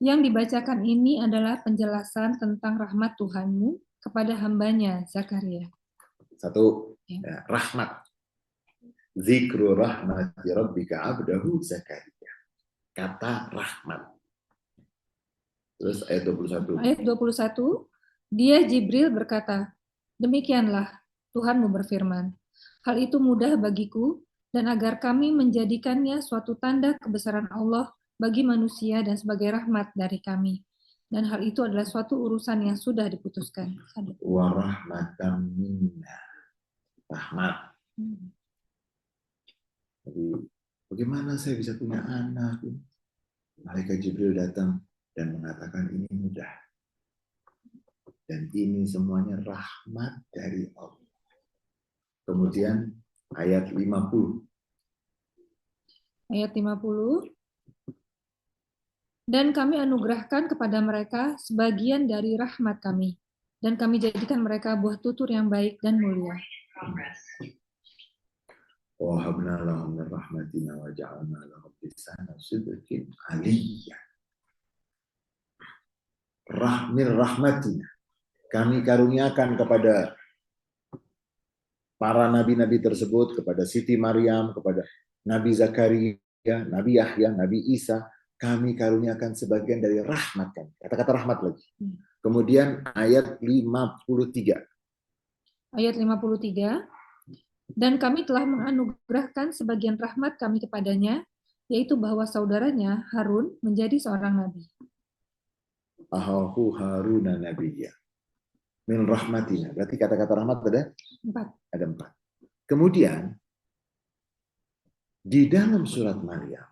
Yang dibacakan ini adalah penjelasan tentang rahmat Tuhanmu kepada hambanya Zakaria. 1. Ya, rahmat. Zikru rahmati rabbika abdahu Zakaria. Kata rahmat. Terus ayat 21. Ayat 21. Dia Jibril berkata, demikianlah Tuhanmu berfirman, hal itu mudah bagiku dan agar kami menjadikannya suatu tanda kebesaran Allah bagi manusia dan sebagai rahmat dari kami. Dan hal itu adalah suatu urusan yang sudah diputuskan. Wa rahmatan minna. Rahmat. Jadi, bagaimana saya bisa punya anak? Malaikat Jibril datang dan mengatakan ini mudah. Dan ini semuanya rahmat dari Allah. Kemudian ayat 50. Ayat 50. Dan kami anugerahkan kepada mereka sebagian dari rahmat kami. Dan kami jadikan mereka buah tutur yang baik dan mulia. Wahabna lahum min rahmatina wa ja'alna lahum lisana sidqin aliyya. Rahmir rahmatina. Kami karuniakan kepada para nabi-nabi tersebut, kepada Siti Maryam, kepada Nabi Zakaria, Nabi Yahya, Nabi Isa, kami karuniakan sebagian dari rahmat kami. Kata-kata rahmat lagi. Kemudian ayat 53. Ayat 53. Dan kami telah menganugerahkan sebagian rahmat kami kepadanya, yaitu bahwa saudaranya Harun menjadi seorang nabi. Ahahu Haruna nabiyya. Min rahmatina. Berarti kata-kata rahmat ada? 4. Ada 4. Kemudian di dalam surat Maryam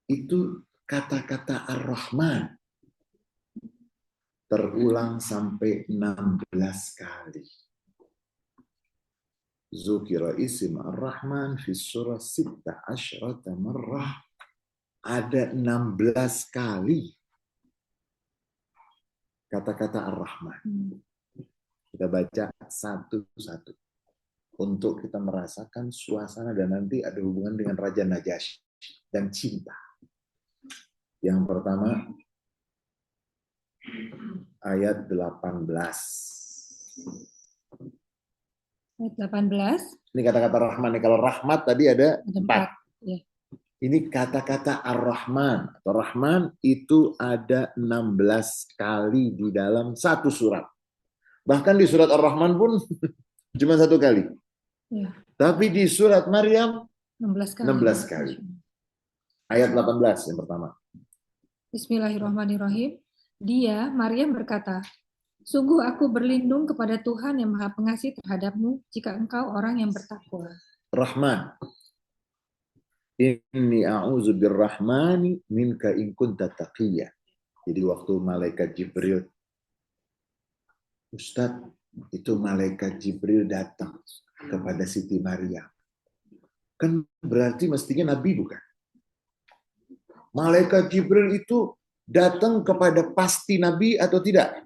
itu kata-kata Ar-Rahman terulang sampai 16 kali. Zukira isim Ar-Rahman fi surah 16 marrah. Ada 16 kali kata-kata Ar-Rahman. Kita baca satu-satu untuk kita merasakan suasana dan nanti ada hubungan dengan Raja Najasyi dan cinta. Yang pertama ayat 18. Ayat 18. Ini kata-kata Rahman. Kalau rahmat tadi ada 4. Ya. Ini kata-kata Ar-Rahman. Atau Rahman itu ada 16 kali di dalam satu surat. Bahkan di surat Ar-Rahman pun cuma 1 kali. Ya. Tapi di surat Maryam 16 kali. 16 kali. Ayat 18 yang pertama. Bismillahirrahmanirrahim. Dia, Maryam berkata, sungguh aku berlindung kepada Tuhan yang Maha Pengasih terhadapmu jika engkau orang yang bertakwa. Rahman. Inni a'udzu birrahmani minka in kunta taqiyya. Jadi waktu malaikat Jibril, Ustadz, itu malaikat Jibril datang kepada Siti Maryam. Kan berarti mestinya Nabi bukan? Malaikat Jibril itu datang kepada pasti Nabi atau tidak?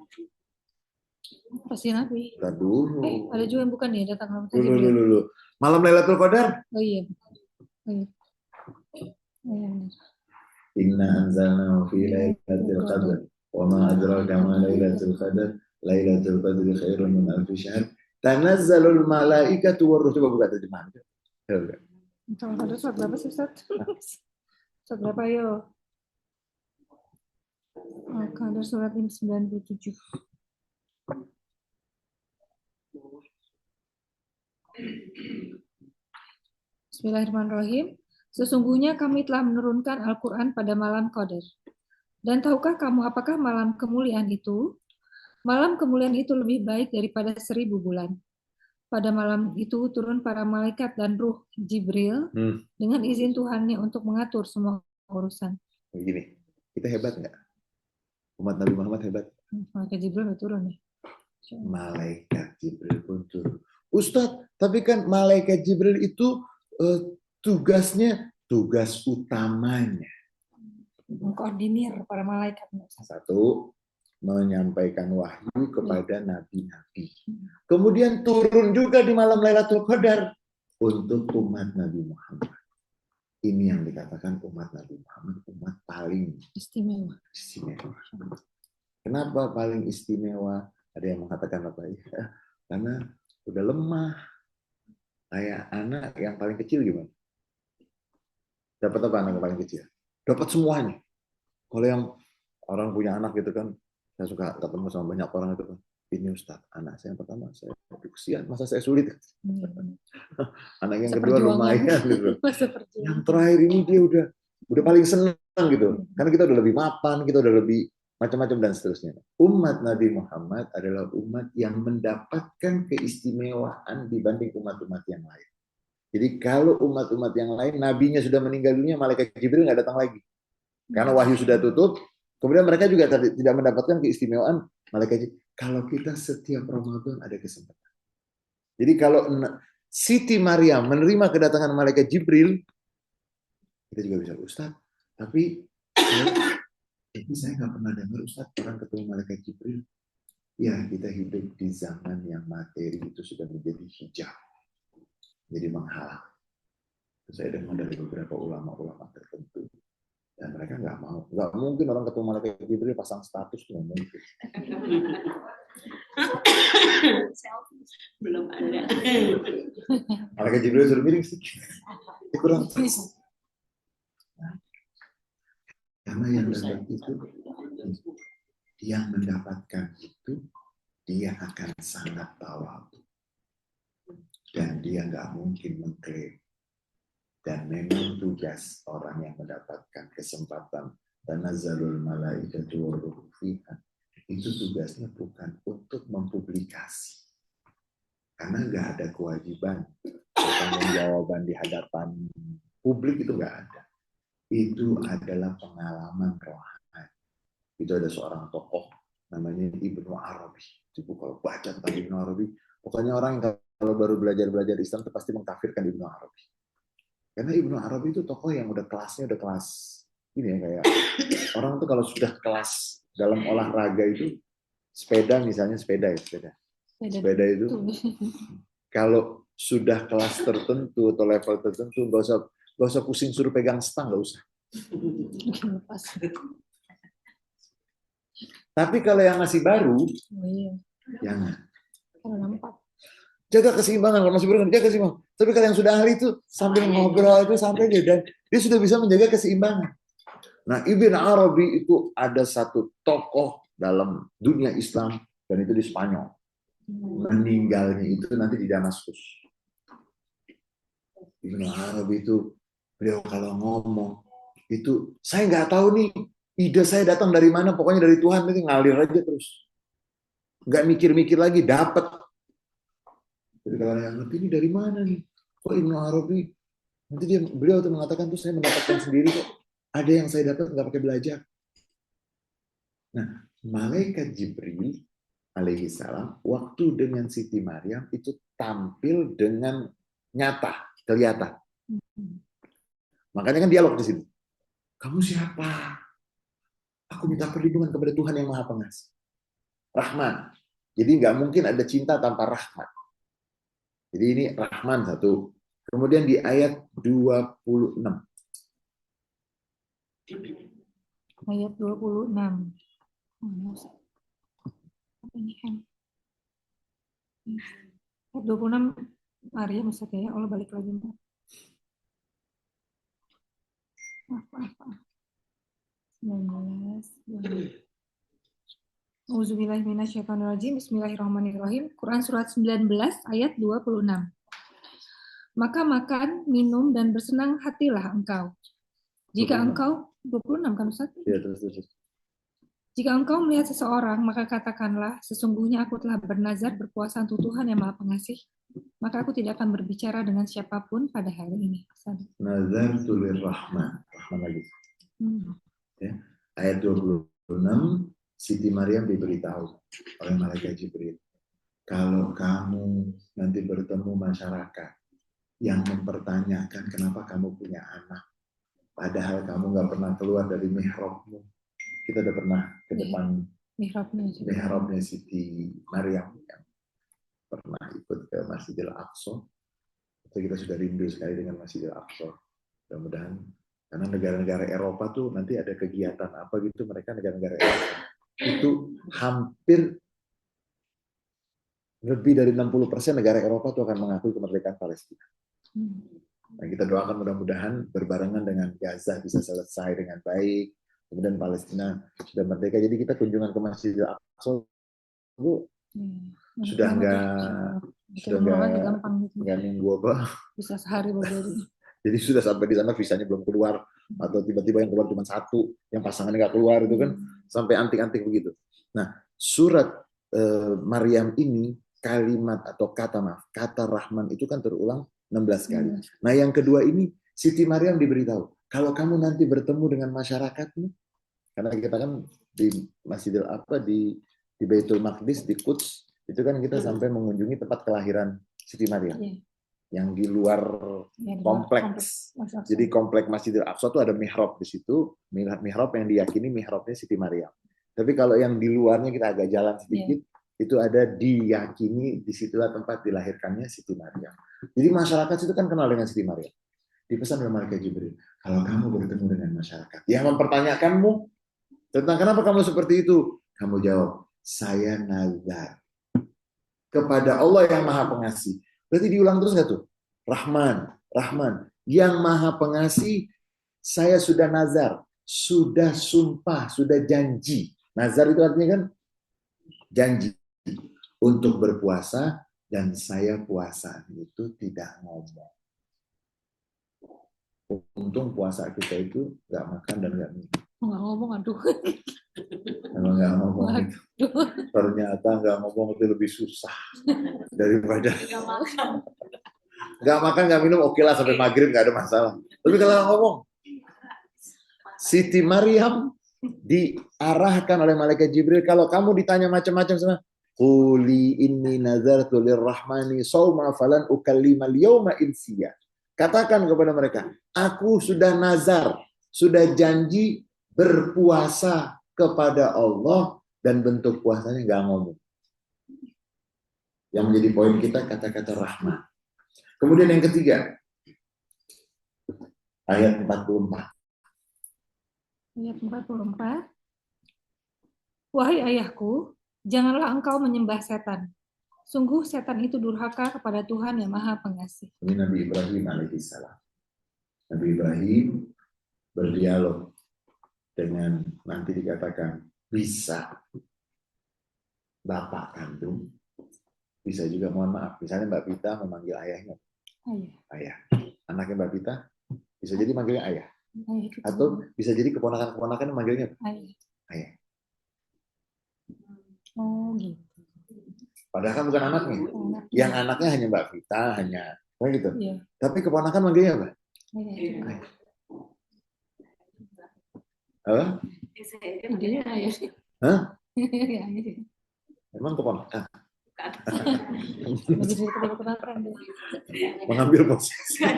Pasti Nabi. Kita dulu. Ada juga yang bukan ya datang ke Dulu. Malam Lailatul Qadar? Oh iya. Oh iya. Inna anzalnahu fi lailatul qadar wa ma adraka ma lailatul qadar lailatul qadri khairun min alfi syahr tanazzalul malaikatu war ruh. Coba buka terjemahan. Kalau ada surat berapa sih Ustaz? Surat berapa yo? Ada surat 97. Bismillahirrahmanirrahim. Sesungguhnya kami telah menurunkan Al-Quran pada malam Qadar. Dan tahukah kamu apakah malam kemuliaan itu? Malam kemuliaan itu lebih baik daripada 1000 bulan. Pada malam itu turun para malaikat dan ruh Jibril dengan izin Tuhannya untuk mengatur semua urusan. Begini, kita hebat nggak? Umat Nabi Muhammad hebat. Malaikat Jibril udah turun nih. Malaikat Jibril pun turun. Ustadz, tapi kan malaikat Jibril itu tugas utamanya. Mengkoordinir para malaikat. Satu, menyampaikan wahyu kepada nabi-nabi. Kemudian turun juga di malam Lailatul Qadar untuk umat Nabi Muhammad. Ini yang dikatakan umat Nabi Muhammad umat paling Istimewa. Kenapa paling istimewa? Ada yang mengatakan apa ya? Karena udah lemah. Kayak anak yang paling kecil gimana? Dapat apa anak yang paling kecil? Dapat semuanya. Kalau yang orang punya anak gitu kan, saya suka ketemu sama banyak orang itu kan. Ini Ustaz, anak saya yang pertama saya kesian, masa saya sulit. Anak yang kedua lumayan gitu. Yang terakhir ini dia udah paling senang gitu. Karena kita udah lebih mapan, kita udah lebih macam-macam dan seterusnya. Umat Nabi Muhammad adalah umat yang mendapatkan keistimewaan dibanding umat-umat yang lain. Jadi kalau umat-umat yang lain, nabinya sudah meninggal dunia, malaikat Jibril nggak datang lagi. Karena wahyu sudah tutup, kemudian mereka juga tidak mendapatkan keistimewaan malaikat Jibril. Kalau kita setiap Ramadan ada kesempatan. Jadi kalau Siti Maryam menerima kedatangan malaikat Jibril, kita juga bisa, Ustaz, tapi saya nggak pernah dengar Ustaz orang ketemu malaikat Jibril. Ya, kita hidup di zaman yang materi itu sudah menjadi hijab. Jadi menghalang. Saya dengar dari beberapa ulama-ulama tertentu. Dan mereka nggak mau. Nggak mungkin orang ketemu malaikat Jibril pasang status, nggak mungkin. Belum ada. Malaikat Jibril suruh miring sedikit. Kurang. Karena yang dapat itu, yang mendapatkan itu, dia akan sangat tawadhu. Dan dia nggak mungkin mengklaim. Dan memang tugas orang yang mendapatkan kesempatan tanazzalul malaikatu waruhu fiha, itu tugasnya bukan untuk mempublikasi. Karena nggak ada kewajiban pertanggungjawaban di hadapan publik, itu nggak ada. Itu adalah pengalaman rohani. Itu ada seorang tokoh namanya Ibnu Arabi. Itu kalau baca tentang Ibnu Arabi, pokoknya orang yang kalau baru belajar Islam itu pasti mengkafirkan Ibnu Arabi. Karena Ibnu Arabi itu tokoh yang udah kelasnya udah kelas ini ya, kayak orang tuh kalau sudah kelas dalam olahraga itu sepeda misalnya sepeda itu kalau sudah kelas tertentu atau level tertentu nggak usah pusing suruh pegang stang, nggak usah. Tapi kalau yang masih baru jangan. Jaga keseimbangan, kalau masih baru jaga keseimbangan. Tapi kalau yang sudah ahli itu sambil ngobrol itu sampai dan dia sudah bisa menjaga keseimbangan. Nah, Ibnu Arabi itu ada satu tokoh dalam dunia Islam dan itu di Spanyol. Meninggalnya itu nanti di Damaskus. Ibnu Arabi itu beliau kalau ngomong itu saya nggak tahu nih ide saya datang dari mana, pokoknya dari Tuhan, nanti ngalir aja terus. Nggak mikir-mikir lagi, dapat. Jadi kalau yang ngerti ini dari mana nih? Kok Ibnu Arabi? Nanti beliau tuh mengatakan tuh saya mendapatkan sendiri kok. Ada yang saya dapat nggak pakai belajar. Nah, malaikat Jibril alaihi salam waktu dengan Siti Maryam itu tampil dengan nyata, kelihatan. Makanya kan dialog di sini. Kamu siapa? Aku minta perlindungan kepada Tuhan yang Maha Pengasih. Rahman. Jadi nggak mungkin ada cinta tanpa rahmat. Jadi ini Rahman satu. Kemudian di ayat 26. Ayat 26. Ayat 26 Maria Ustaz ya. Allah balik lagi. Maaf. 19. Auzubillahiminasyaitonirrajim. Bismillahirrahmanirrahim. Quran surat 19 ayat 26. maka makan, minum, dan bersenang hatilah engkau. Jika 26. engkau, 26 kan Ustaz? Ya, terus. Jika engkau melihat seseorang, maka katakanlah, sesungguhnya aku telah bernazar berpuasa untuk Tuhan yang Maha Pengasih, maka aku tidak akan berbicara dengan siapapun pada hari ini. Nazar tulir Rahman. Rahman lagi. Hmm. Ya. Ayat 26, Siti Maryam diberitahu oleh malaikat Jibril. Kalau kamu nanti bertemu masyarakat yang mempertanyakan kenapa kamu punya anak, padahal kamu nggak pernah keluar dari mihrabmu. Kita udah pernah ke depan mihrabnya Siti Maryam yang pernah ikut ke Masjidil Aqsa. Itu kita sudah rindu sekali dengan Masjidil Aqsa. Mudah-mudahan karena negara-negara Eropa tuh nanti ada kegiatan apa gitu, mereka negara-negara Eropa itu hampir lebih dari 60% negara Eropa tuh akan mengakui kemerdekaan Palestina. Nah, kita doakan mudah-mudahan berbarengan dengan Gaza bisa selesai dengan baik, kemudian Palestina sudah merdeka. Jadi kita kunjungan ke Masjidil Aqsa itu sudah nggak nunggu apa, bisa sehari berdiri. Jadi sudah sampai di sana visanya belum keluar, atau tiba-tiba yang keluar cuma satu, yang pasangannya nggak keluar itu kan, sampai antik-antik begitu. Nah, surat Maryam ini kalimat atau kata Rahman itu kan terulang 16 kali. Nah, yang kedua ini Siti Maryam diberitahu, kalau kamu nanti bertemu dengan masyarakatmu, karena kita kan di Masjidil apa di Baitul Maqdis di Quds itu kan kita sampai mengunjungi tempat kelahiran Siti Maryam. Yang di luar kompleks. Jadi kompleks Masjidil Aqsa itu ada mihrab di situ, mihrab yang diyakini mihrabnya Siti Maryam. Tapi kalau yang di luarnya kita agak jalan sedikit, itu ada diyakini disitulah tempat dilahirkannya Siti Maryam. Jadi masyarakat itu kan kenal dengan Siti Maryam. Dipesan oleh malaikat Jibril, kalau kamu bertemu dengan masyarakat yang mempertanyakanmu tentang kenapa kamu seperti itu, kamu jawab, saya nazar kepada Allah yang Maha Pengasih. Berarti diulang terus nggak tuh? Rahman, Rahman, yang Maha Pengasih, saya sudah nazar, sudah sumpah, sudah janji. Nazar itu artinya kan janji untuk berpuasa, dan saya puasa itu tidak ngomong. Untung puasa kita itu nggak makan dan nggak minum. Nggak ngomong, aduh. Emang nggak ngomong itu. Ternyata nggak ngomong itu lebih susah daripada nggak makan nggak minum. Oke lah sampai maghrib nggak ada masalah. Tapi kalau ngomong, Siti Maryam diarahkan oleh malaikat Jibril, kalau kamu ditanya macam-macam sama, quli inni nazartu lirrahmani shauma falan ukallimal yauma insiya. Katakan kepada mereka, aku sudah nazar, sudah janji berpuasa kepada Allah, dan bentuk puasanya nggak ngomong. Yang menjadi poin kita kata-kata Rahman. Kemudian yang ketiga, ayat 44. Ayat 44. Wahai ayahku, janganlah engkau menyembah setan. Sungguh setan itu durhaka kepada Tuhan yang Maha Pengasih. Ini Nabi Ibrahim alaihissalam. Nabi Ibrahim berdialog dengan, nanti dikatakan, bisa bapak kandung, bisa juga, mohon maaf, misalnya Mbak Pita memanggil ayahnya ayah. Anaknya Mbak Pita bisa jadi manggilnya ayah. Atau bisa jadi keponakan-keponakan manggilnya ayah. Oh gitu. Padahal kan bukan anaknya. Yang anaknya hanya Mbak Vita, hanya gitu. Iya. Tapi keponakan manggilnya apa? Ayah. Apa? Hah? Emang keponakan? Mengambil posisi.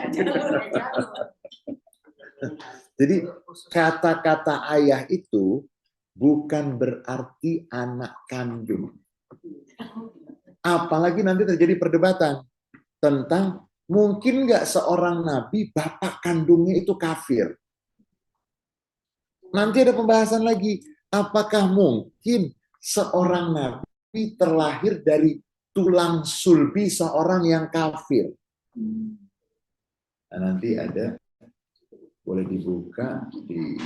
Jadi kata-kata ayah itu bukan berarti anak kandung. Apalagi nanti terjadi perdebatan tentang mungkin nggak seorang nabi bapak kandungnya itu kafir. Nanti ada pembahasan lagi, apakah mungkin seorang nabi terlahir dari tulang sulbi seorang yang kafir. Nah, nanti ada, boleh dibuka di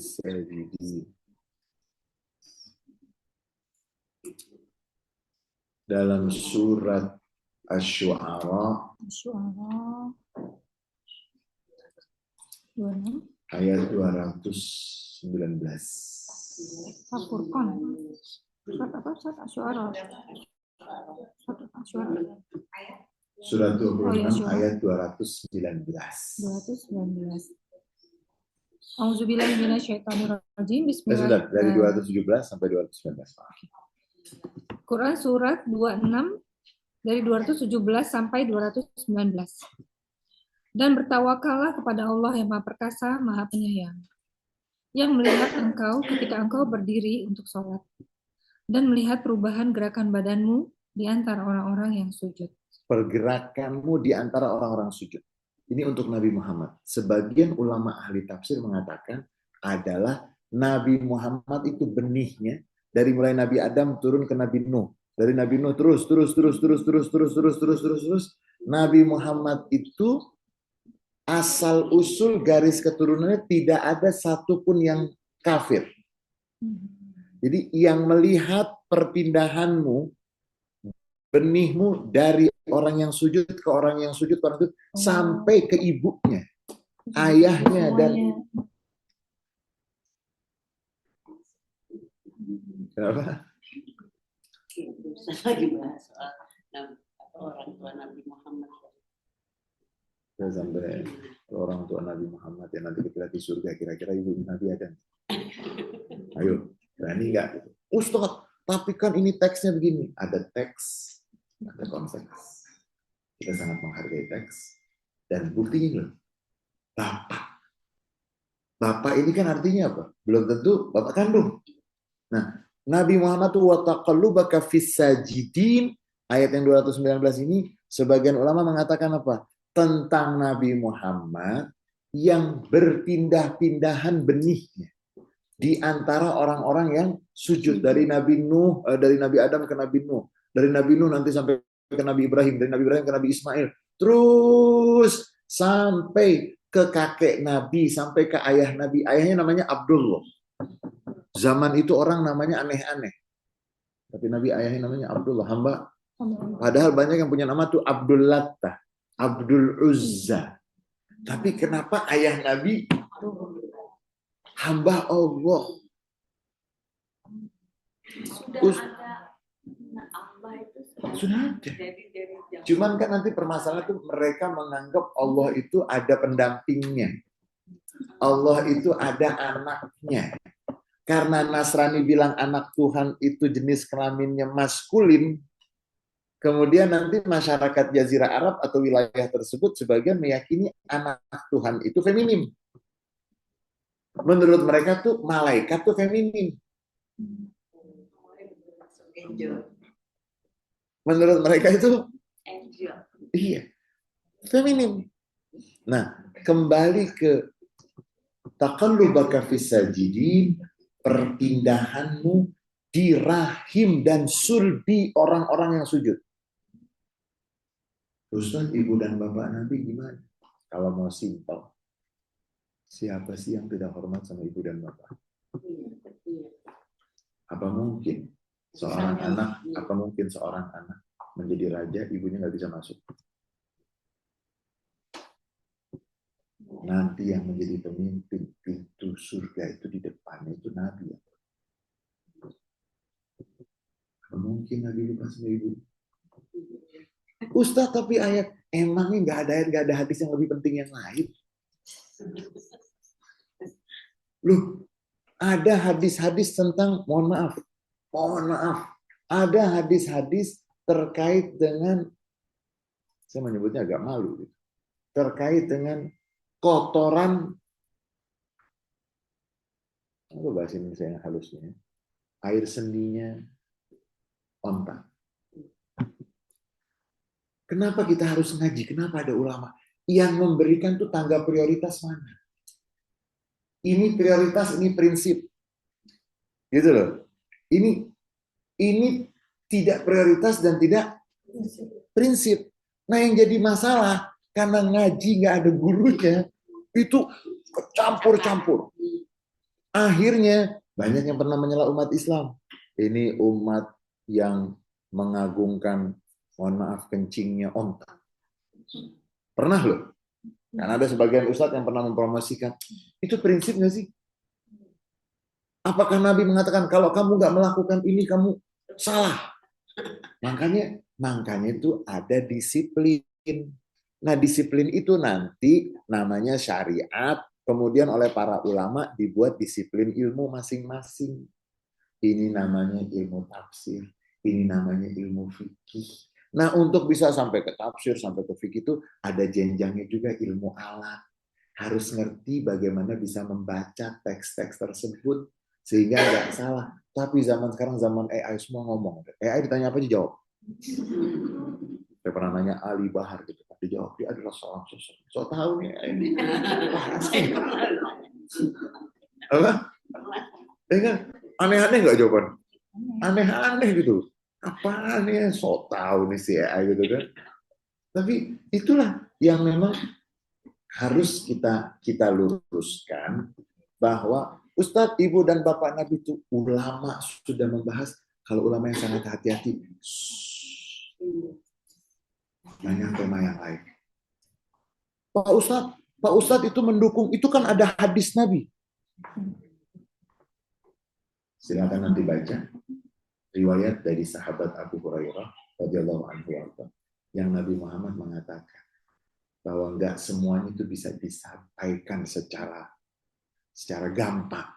sajidin. Dalam surat Asy-Syu'ara Syu'ara 26. ayat 219. Al-Furqan. Surat apa? Surat Asy-Syu'ara. Surat Asy-Syu'ara. Surat 26 Oh, ya, Syu'ara. ayat 219. 219. Auzubillahi minasyaitonirrajim. Sebentar, dari Bismillahirrahmanirrahim. 217 sampai 219. Quran surat 26 dari 217 sampai 219. Dan bertawakallah kepada Allah yang Maha Perkasa, Maha Penyayang, yang melihat engkau ketika engkau berdiri untuk sholat, dan melihat perubahan gerakan badanmu di antara orang-orang yang sujud. Pergerakanmu di antara orang-orang sujud. Ini untuk Nabi Muhammad. Sebagian ulama ahli tafsir mengatakan adalah Nabi Muhammad itu benihnya dari mulai Nabi Adam turun ke Nabi Nuh. Dari Nabi Nuh terus. Nabi Muhammad itu asal usul garis keturunannya tidak ada satupun yang kafir. Jadi yang melihat perpindahanmu, benihmu dari orang yang sujud ke orang yang sujud, sampai ke ibunya, ayahnya, dan kenapa? Lagi bahas soal orang tua Nabi Muhammad. Saya sampai orang tua Nabi Muhammad yang nanti kita di surga, kira-kira ibu Nabi ada? Ayo, berani nggak? Ustaz, tapi kan ini teksnya begini. Ada teks, ada konteks. Kita sangat menghargai teks. Dan buktinya loh, Bapak. Bapak ini kan artinya apa? Belum tentu Bapak kandung. Nah, Nabi Muhammad itu wa taqallubaka fis sajidin, ayat yang 219 ini, sebagian ulama mengatakan apa? Tentang Nabi Muhammad yang berpindah-pindahan benihnya di antara orang-orang yang sujud, dari Nabi Nuh, dari Nabi Adam ke Nabi Nuh, dari Nabi Nuh nanti sampai ke Nabi Ibrahim, dari Nabi Ibrahim ke Nabi Ismail, terus sampai ke kakek Nabi, sampai ke ayah Nabi. Ayahnya namanya Abdullah. Zaman itu orang namanya aneh-aneh. Tapi Nabi ayahnya namanya Abdullah, hamba. Padahal banyak yang punya nama tuh Abdul Latta, Abdul Uzza. Tapi kenapa ayah Nabi hamba Allah? Sudah ada. Cuman kan nanti permasalahan itu mereka menganggap Allah itu ada pendampingnya. Allah itu ada anaknya. Karena Nasrani bilang anak Tuhan itu jenis kelaminnya maskulin, kemudian nanti masyarakat Jazirah Arab atau wilayah tersebut sebagian meyakini anak Tuhan itu feminim. Menurut mereka tuh malaikat tuh feminim. Menurut mereka itu iya, feminim. Nah, kembali ke taqallubaka fis sajidin, perpindahanmu di rahim dan sulbi orang-orang yang sujud. Ustaz, ibu dan bapak Nabi gimana? Kalau mau simpel, siapa sih yang tidak hormat sama ibu dan bapak? Apa mungkin seorang anak menjadi raja, ibunya nggak bisa masuk? Nanti yang menjadi pemimpin pintu surga itu di depannya itu Nabi. Apa mungkin Nabi lupa sama ibu? Ustaz, tapi ayat emangnya nggak ada hadis yang lebih penting yang lain? Loh, ada hadis-hadis tentang mohon maaf, ada hadis-hadis terkait dengan, saya menyebutnya agak malu, terkait dengan kotoran, apa bahasa Indonesia yang halusnya, air sendinya onta. Kenapa kita harus ngaji? Kenapa ada ulama yang memberikan tuh tangga prioritas mana? Ini prioritas, ini prinsip, gitu loh. Ini tidak prioritas dan tidak prinsip. Nah, yang jadi masalah karena ngaji nggak ada gurunya, itu campur-campur. Akhirnya banyak yang pernah menyela umat Islam. Ini umat yang mengagungkan, mohon maaf, kencingnya onta. Pernah loh. Karena ada sebagian ustadz yang pernah mempromosikan. Itu prinsip nggak sih? Apakah Nabi mengatakan kalau kamu nggak melakukan ini kamu salah? Makanya itu ada disiplin. Nah, disiplin itu nanti namanya syariat, kemudian oleh para ulama dibuat disiplin ilmu masing-masing. Ini namanya ilmu tafsir, ini namanya ilmu fikih. Nah, untuk bisa sampai ke tafsir, sampai ke fikih itu ada jenjangnya juga ilmu alat. Harus ngerti bagaimana bisa membaca teks-teks tersebut sehingga nggak salah. Tapi zaman sekarang zaman AI semua ngomong. AI ditanya apa aja jawab. Saya pernah nanya Ali Bahar gitu, dijawab dia adalah seorang sosok. So tahu nih ini. Apa? Ya kan? Aneh-aneh nggak jawaban? Aneh-aneh gitu. Apaan nih? So tahu nih si AI gitu kan. Tapi itulah yang memang harus kita luruskan bahwa Ustadz, Ibu, dan Bapak Nabi itu ulama sudah membahas. Kalau ulama yang sangat hati-hati, banyak tema yang lain. Pak Ustadz itu mendukung, itu kan ada hadis Nabi. Silakan nanti baca riwayat dari sahabat Abu Hurairah radhiyallahu anhu yang Nabi Muhammad mengatakan bahwa enggak semuanya itu bisa disampaikan secara gampang.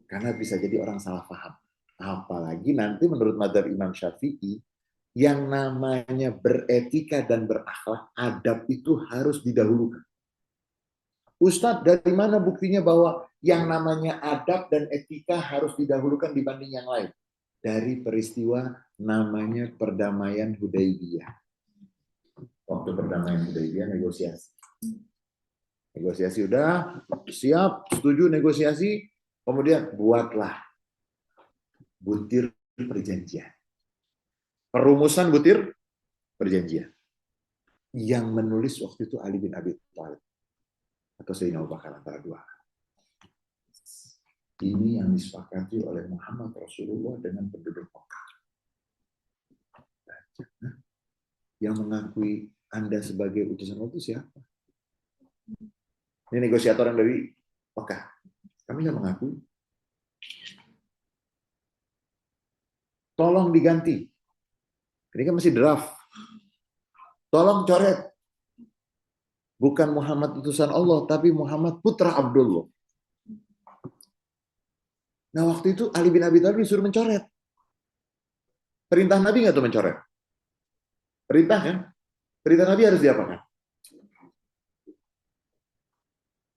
Karena bisa jadi orang salah paham. Apalagi nanti menurut mazhab Imam Syafi'i, yang namanya beretika dan berakhlak, adab itu harus didahulukan. Ustadz, dari mana buktinya bahwa yang namanya adab dan etika harus didahulukan dibanding yang lain? Dari peristiwa namanya perdamaian Hudaybiyah. Waktu perdamaian Hudaybiyah negosiasi. Negosiasi udah siap, setuju negosiasi, kemudian buatlah butir perjanjian. Perumusan butir perjanjian. Yang menulis waktu itu Ali bin Abi Thalib atau Sayyidina Abu Bakar, antara dua. Ini yang disepakati oleh Muhammad Rasulullah dengan penduduk Mekah. Yang mengakui Anda sebagai utusan Allah itu siapa? Ini negosiator yang dari Mekah. Kami nggak mengakui. Tolong diganti. Ini kan masih draft. Tolong coret. Bukan Muhammad utusan Allah, tapi Muhammad putra Abdullah. Nah, waktu itu Ali bin Abi Thalib disuruh mencoret. Perintah Nabi nggak tuh mencoret? Perintah kan? Perintah Nabi harus diapakan?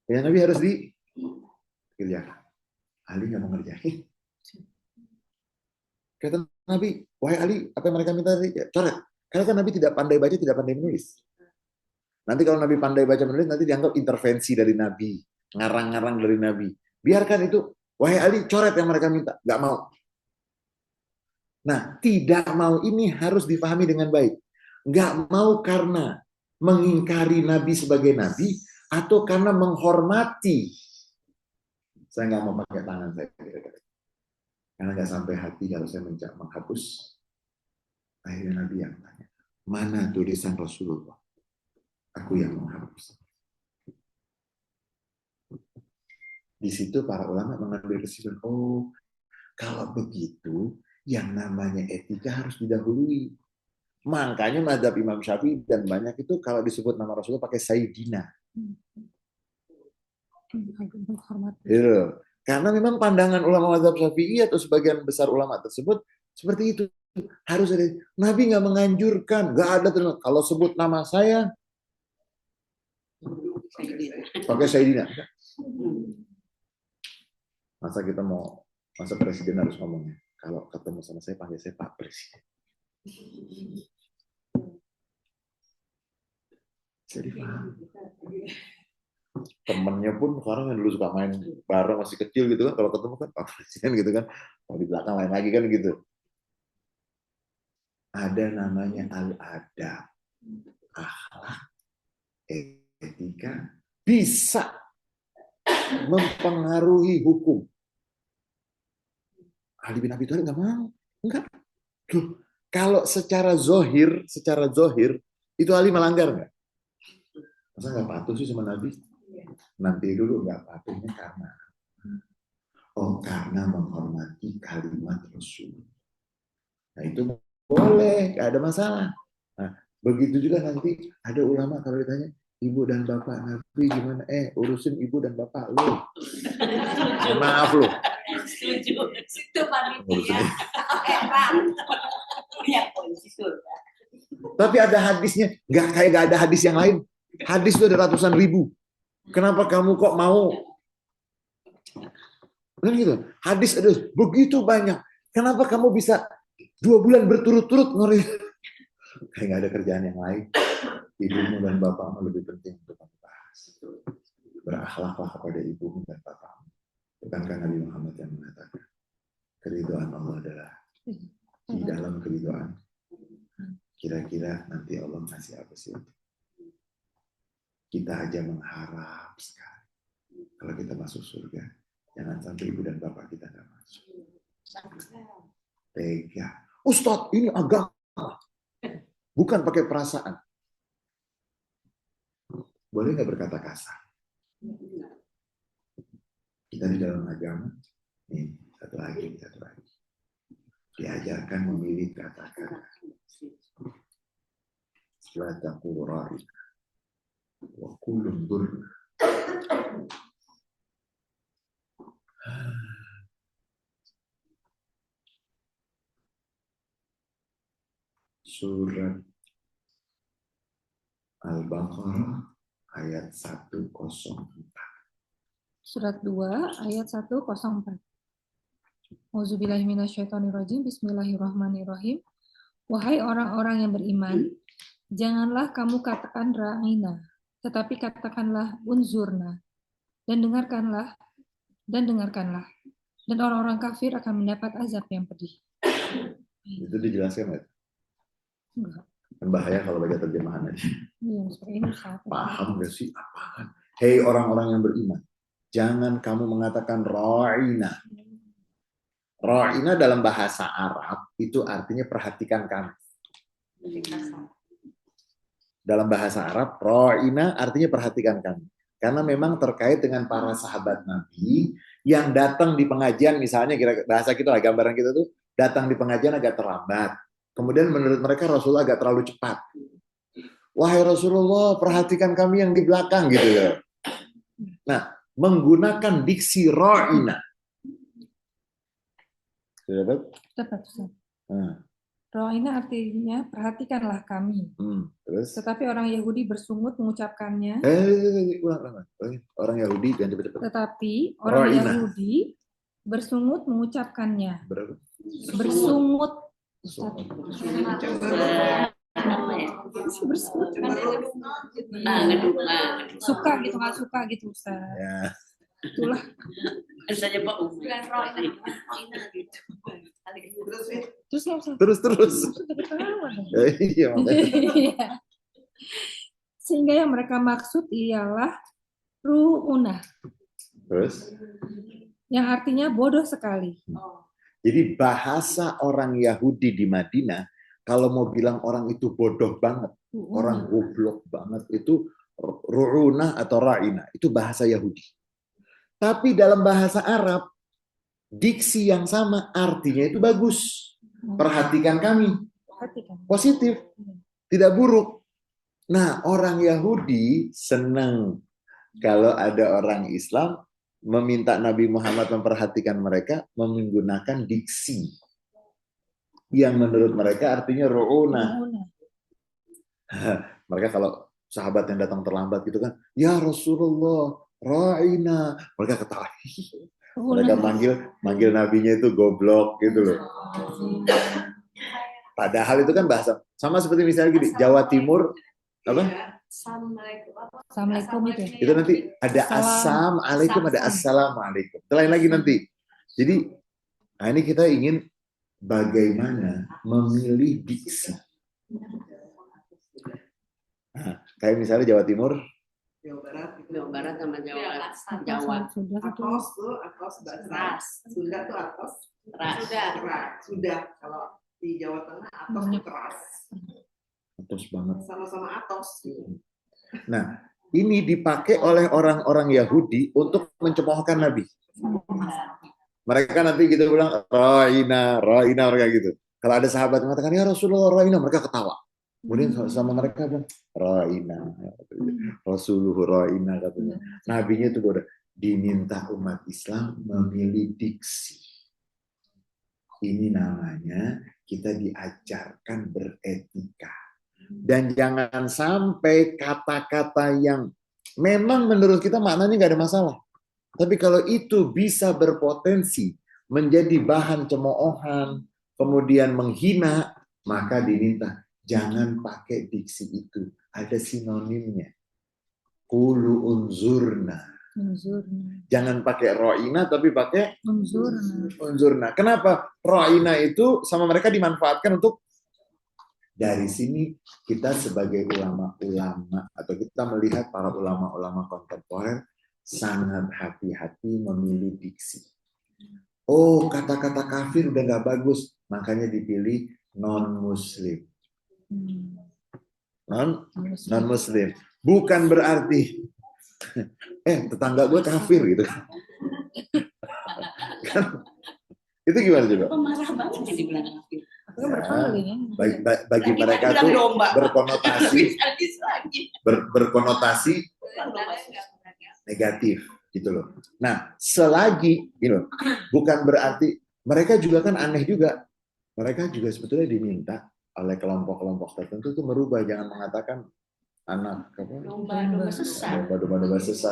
Perintah Nabi harus dikerjakan. Ali nggak mau ngerjain. Kata Nabi, wahai Ali, apa yang mereka minta tadi? Coret. Karena kan Nabi tidak pandai baca, tidak pandai menulis. Nanti kalau Nabi pandai baca menulis, nanti dianggap intervensi dari Nabi. Ngarang-ngarang dari Nabi. Biarkan itu. Wahai Ali, coret yang mereka minta. Nggak mau. Nah, tidak mau ini harus dipahami dengan baik. Nggak mau karena mengingkari Nabi sebagai Nabi, atau karena menghormati. Saya nggak mau pakai tangan saya. Karena nggak sampai hati kalau saya menghapus. Akhirnya Nabi yang tanya, mana tulisan Rasulullah? Aku yang menghapus. Di situ para ulama mengambil kesimpulan, oh, kalau begitu, yang namanya etika harus didahului. Makanya mazhab Imam Syafi'i dan banyak itu kalau disebut nama Rasulullah pakai Sayyidina. Gitu. Karena memang pandangan ulama mazhab Syafi'i atau sebagian besar ulama tersebut seperti itu. Harus ada. Nabi nggak menganjurkan, nggak ada terus. Kalau sebut nama saya, pakai Sayyidina. Masa kita masa presiden harus ngomongnya? Kalau ketemu sama saya, panggil saya Pak Presiden. Jadi paham. Temennya pun sekarang yang dulu suka main bareng masih kecil gitu kan, kalau ketemu kan Pak Presiden gitu kan, kalau di belakang lain lagi kan gitu. Ada namanya al-adab, akhlak, etika, bisa mempengaruhi hukum. Ali bin Abi Thalib nggak mau. Enggak. Tuh, kalau secara zohir itu Ali melanggar nggak? Masa nggak patuh sih sama Nabi? Nanti dulu nggak patuhnya karena menghormati kalimat Rasul. Nah itu boleh, nggak ada masalah. Nah, begitu juga nanti ada ulama kalau ditanya, ibu dan bapak Nabi gimana? Urusin ibu dan bapak lu. Maaf lu. Setuju. Situ Urusin. Ya, polisi surga. Tapi ada hadisnya, nggak ada hadis yang lain. Hadis itu ada ratusan ribu. Kenapa kamu kok mau? Kan gitu. Hadis ada begitu banyak. Kenapa kamu bisa 2 bulan berturut-turut ngeri? Kayak nggak ada kerjaan yang lain. Ibumu dan bapakmu lebih penting untuk kamu bahas. Berakhlaklah kepada ibumu dan bapakmu. Bukankah Nabi Muhammad yang mengatakan keridhaan Allah adalah di dalam keridhaan. Kira-kira nanti Allah ngasih apa sih? Kita aja mengharap sekali. Kalau kita masuk surga, jangan sampai ibu dan bapak kita nggak masuk. Tega. Ustadz, ini agama. Bukan pakai perasaan. Boleh nggak berkata kasar? Kita di dalam agama, nih, satu lagi. Diajarkan memilih kata-kata. La taqulu ra'ina wa qulu dhurna. Surat Al-Baqarah ayat 104. Surat 2 ayat 104. Auzubillahi minasyaitonirrajim. Bismillahirrahmanirrahim. Wahai orang-orang yang beriman, janganlah kamu katakan ra'ina, tetapi katakanlah unzurna, dan dengarkanlah. Dan orang-orang kafir akan mendapat azab yang pedih. Itu dijelaskan nggak? Enggak. Kan bahaya kalau baca terjemahan aja. Iya, seperti ini Ustaz. Paham nggak sih apaan? Hei orang-orang yang beriman, jangan kamu mengatakan ra'ina. Ra'ina dalam bahasa Arab itu artinya perhatikan kami. Dalam bahasa Arab, ra'ina artinya perhatikan kami. Karena memang terkait dengan para sahabat Nabi yang datang di pengajian, misalnya bahasa kita lah, gambaran kita tuh datang di pengajian agak terlambat. Kemudian menurut mereka Rasulullah agak terlalu cepat. Wahai Rasulullah, perhatikan kami yang di belakang gitu ya. Nah, menggunakan diksi ra'ina. Sudah dapat? Tepat, Ustaz. Nah. Ra'ina artinya perhatikanlah kami. Terus? Tetapi orang Yahudi bersungut mengucapkannya. Ulang. Orang Yahudi jangan cepet-cepet. Tetapi orang Ra'ina. Yahudi bersungut mengucapkannya. Berapa? Bersungut. Suka gitu, nggak suka gitu Ustaz. Ya. Itulah. Saja Pak Umar. Terus. Iya, Sehingga yang mereka maksud ialah ru'unah. Terus? Yang artinya bodoh sekali. Jadi bahasa orang Yahudi di Madinah, kalau mau bilang orang itu bodoh banget, orang goblok banget, itu ru'unah atau ra'ina. Itu bahasa Yahudi. Tapi dalam bahasa Arab, diksi yang sama artinya itu bagus. Perhatikan kami. Positif. Tidak buruk. Nah, orang Yahudi senang kalau ada orang Islam meminta Nabi Muhammad memperhatikan mereka menggunakan diksi yang menurut mereka artinya ru'unah. Mereka kalau sahabat yang datang terlambat gitu kan, ya Rasulullah, ra'ina. Mereka ketawa. Mereka manggil nabinya itu goblok gitu loh. Padahal itu kan bahasa sama seperti misalnya gini, Jawa Timur apa? Assalamualaikum itu. Itu nanti ada assalamualaikum, ada assalamualaikum. Lain lagi nanti. Jadi, nah ini kita ingin bagaimana memilih diksi. Nah, kayak misalnya Jawa Timur, Jawa Barat sama Jawa Jawa. Sudah itu. Atos bahasa Ras. Sunda tuh atos. Ras. Sudah. Kalau di Jawa Tengah atos tuh keras. Terus banget. Sama-sama atos. Nah, ini dipakai oleh orang-orang Yahudi untuk mencemoohkan Nabi. Mereka nanti gitu bilang, Ra'ina, mereka gitu. Kalau ada sahabat yang mengatakan, ya Rasulullah, Ra'ina, mereka ketawa. Kemudian sama mereka bilang, Ra'ina, Rasulullah, Ra'ina, katanya. Nabinya itu bodoh. Diminta umat Islam memilih diksi. Ini namanya kita diajarkan beretika. Dan jangan sampai kata-kata yang memang menurut kita maknanya nggak ada masalah. Tapi kalau itu bisa berpotensi menjadi bahan cemoohan, kemudian menghina, maka diminta jangan pakai diksi itu. Ada sinonimnya. Qulu unzurna. Jangan pakai ro'ina tapi pakai unzurna. Kenapa? Ro'ina itu sama mereka dimanfaatkan untuk dari sini kita sebagai ulama-ulama atau kita melihat para ulama-ulama kontemporer sangat hati-hati memilih diksi. Oh, kata-kata kafir udah nggak bagus, makanya dipilih non-muslim. Non-muslim. Bukan berarti tetangga gue kafir gitu kan. Itu gimana coba? Pemarah banget yang dibilang kafir. Bagi mereka tuh berkonotasi negatif gitu loh. Nah, selagi bukan berarti mereka juga kan aneh juga. Mereka juga sebetulnya diminta oleh kelompok-kelompok tertentu itu merubah, jangan mengatakan anak domba sesat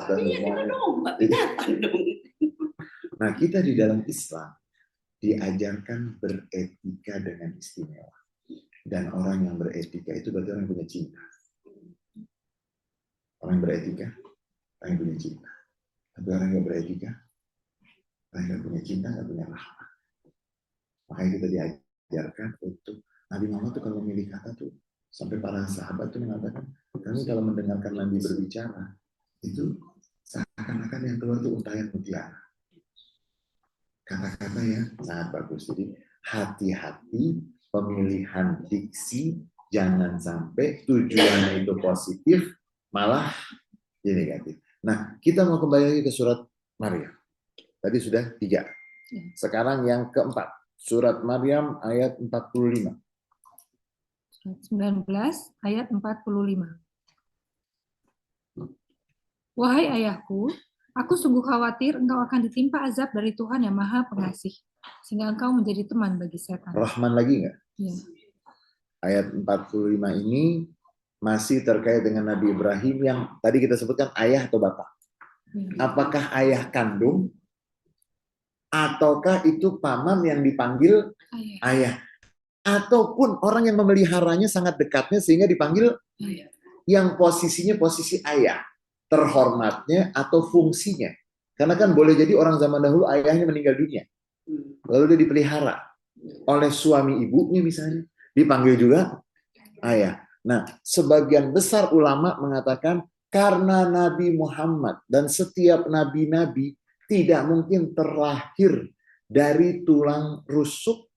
dan semuanya. Nah, kita di dalam Islam diajarkan beretika dengan istimewa. Dan orang yang beretika itu berarti orang yang punya cinta. Orang yang beretika, orang yang punya cinta. Tapi orang yang beretika, orang yang punya cinta, nggak punya rahmat. Makanya kita diajarkan untuk Nabi Muhammad tuh kalau memilih kata tuh, sampai para sahabat tuh mengatakan, kami kalau mendengarkan Nabi berbicara, itu seakan-akan yang keluar tuh untayan mutiara. Kata-kata yang sangat bagus. Jadi hati-hati pemilihan diksi, jangan sampai tujuannya itu positif, malah jadi negatif. Nah, kita mau kembali lagi ke surat Maryam. Tadi sudah 3. Sekarang yang keempat. Surat Maryam ayat 45. 19 ayat 45. Wahai ayahku, aku sungguh khawatir engkau akan ditimpa azab dari Tuhan yang Maha Pengasih, sehingga engkau menjadi teman bagi setan. Rahman lagi nggak? Ya. Ayat 45 ini masih terkait dengan Nabi Ibrahim yang tadi kita sebutkan ayah atau bapak. Apakah ayah kandung ataukah itu paman yang dipanggil ayah? Ataupun orang yang memeliharanya sangat dekatnya sehingga dipanggil yang posisinya posisi ayah, terhormatnya atau fungsinya. Karena kan boleh jadi orang zaman dahulu ayahnya meninggal dunia, lalu dia dipelihara oleh suami ibunya misalnya, dipanggil juga ayah. Nah, sebagian besar ulama mengatakan karena Nabi Muhammad dan setiap nabi-nabi tidak mungkin terlahir dari tulang rusuk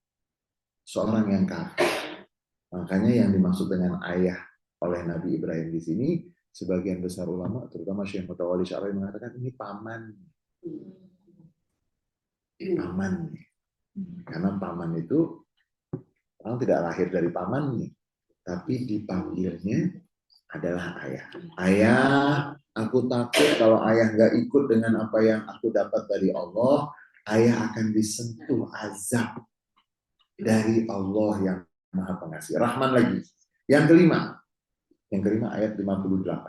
seorang yang kafir. Makanya yang dimaksud dengan ayah oleh Nabi Ibrahim di sini, sebagian besar ulama, terutama Syekh Mutawalli Syar'i mengatakan ini paman. Paman. Karena paman itu orang tidak lahir dari pamannya, tapi dipanggilnya adalah ayah. Ayah, aku takut kalau ayah nggak ikut dengan apa yang aku dapat dari Allah, ayah akan disentuh azab dari Allah yang Maha Pengasih. Rahman lagi. Yang kelima ayat 58.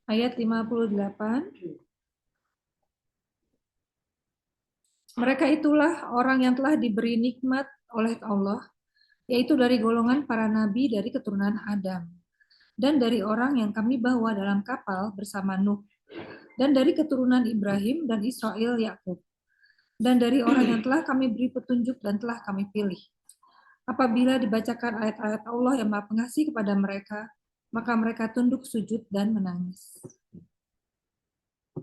Ayat 58. Mereka itulah orang yang telah diberi nikmat oleh Allah, yaitu dari golongan para nabi dari keturunan Adam, dan dari orang yang kami bawa dalam kapal bersama Nuh, dan dari keturunan Ibrahim dan Israel Yakub, dan dari orang yang telah kami beri petunjuk dan telah kami pilih. Apabila dibacakan ayat-ayat Allah yang Maha Pengasih kepada mereka, maka mereka tunduk sujud dan menangis.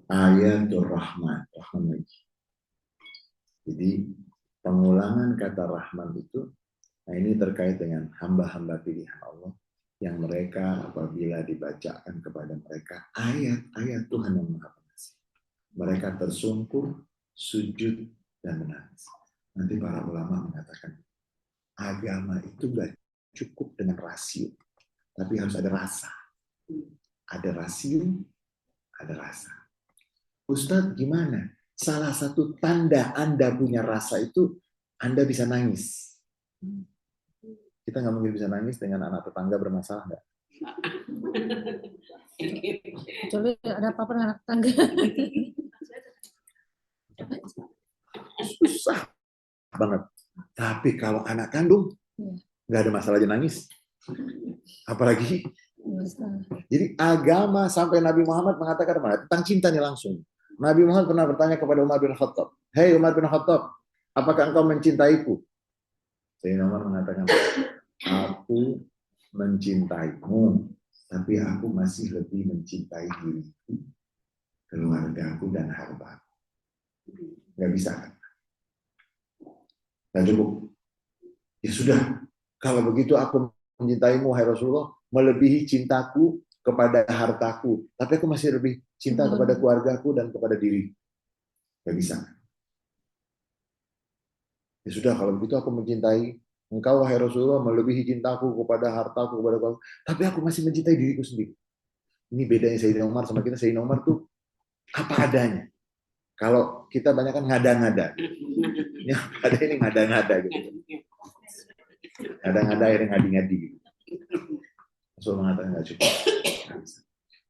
Ayatul Rahman. Rahman lagi. Jadi pengulangan kata Rahman itu, nah ini terkait dengan hamba-hamba pilihan Allah yang mereka apabila dibacakan kepada mereka ayat-ayat Tuhan yang Maha Pengasih, mereka tersungkur, sujud, dan menangis. Nanti para ulama mengatakan agama itu gak cukup dengan rasio, tapi harus ada rasa. Ada rasio, ada rasa. Ustadz gimana? Salah satu tanda Anda punya rasa itu Anda bisa nangis. Kita nggak mungkin bisa nangis dengan anak tetangga bermasalah, nggak? Kecuali ada apa-apa dengan anak tangga. Susah banget. Tapi kalau anak kandung, nggak ada masalah aja nangis. Apalagi. Jadi agama sampai Nabi Muhammad mengatakan tentang cinta nih langsung. Nabi Muhammad pernah bertanya kepada Umar bin Khattab, "Hei Umar bin Khattab, apakah engkau mencintaiku?" Sayyidina Umar mengatakan, "Aku mencintaimu, tapi aku masih lebih mencintai diriku, keluargaku, dan hartaku." Nggak bisa kan? Nggak cukup. Ya sudah, kalau begitu aku mencintaimu, hai Rasulullah, melebihi cintaku kepada hartaku. Tapi aku masih lebih cinta kepada keluargaku dan kepada diri. Nggak bisa. Ya sudah, kalau begitu aku mencintai engkau, wahai Rasulullah, melebihi cintaku kepada hartaku, kepada keluarga. Tapi aku masih mencintai diriku sendiri. Ini bedanya Sayyidina Umar sama kita. Sayyidina Umar tuh apa adanya. Kalau kita banyak kan ngada-ngada. Ini ada ini ngada-ngada gitu. Ngada-ngada akhirnya ngadi-ngadi gitu. Rasul mengatakan nggak cukup.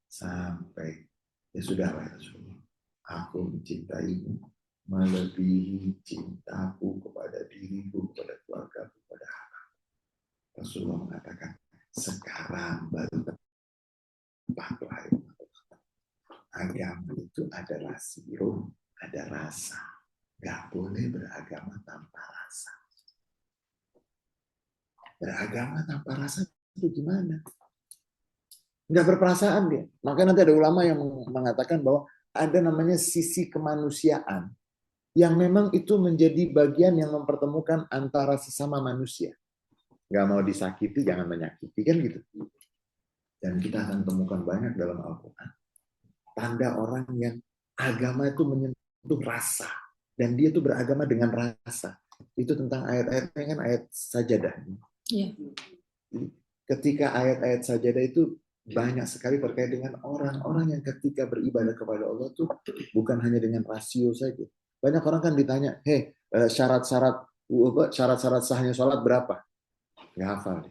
Sampai ya sudah lah Rasulullah. Aku mencintaimu melebihi cintaku kepada diriku, kepada keluarga, kepada harta. Rasulullah mengatakan sekarang baru tepat lahir. Agama itu ada rasio, ada rasa. Gak boleh beragama tanpa rasa. Beragama tanpa rasa itu gimana? Nggak berperasaan dia. Makanya nanti ada ulama yang mengatakan bahwa ada namanya sisi kemanusiaan yang memang itu menjadi bagian yang mempertemukan antara sesama manusia. Nggak mau disakiti, jangan menyakiti, kan gitu. Dan kita akan temukan banyak dalam Al-Quran tanda orang yang agama itu menyentuh rasa dan dia itu beragama dengan rasa. Itu tentang ayat-ayatnya kan ayat sajadah. Iya. Ketika ayat-ayat sajadah itu banyak sekali terkait dengan orang-orang yang ketika beribadah kepada Allah tuh bukan hanya dengan rasio saja. Banyak orang kan ditanya, syarat-syarat sahnya sholat berapa? Nggak hafal.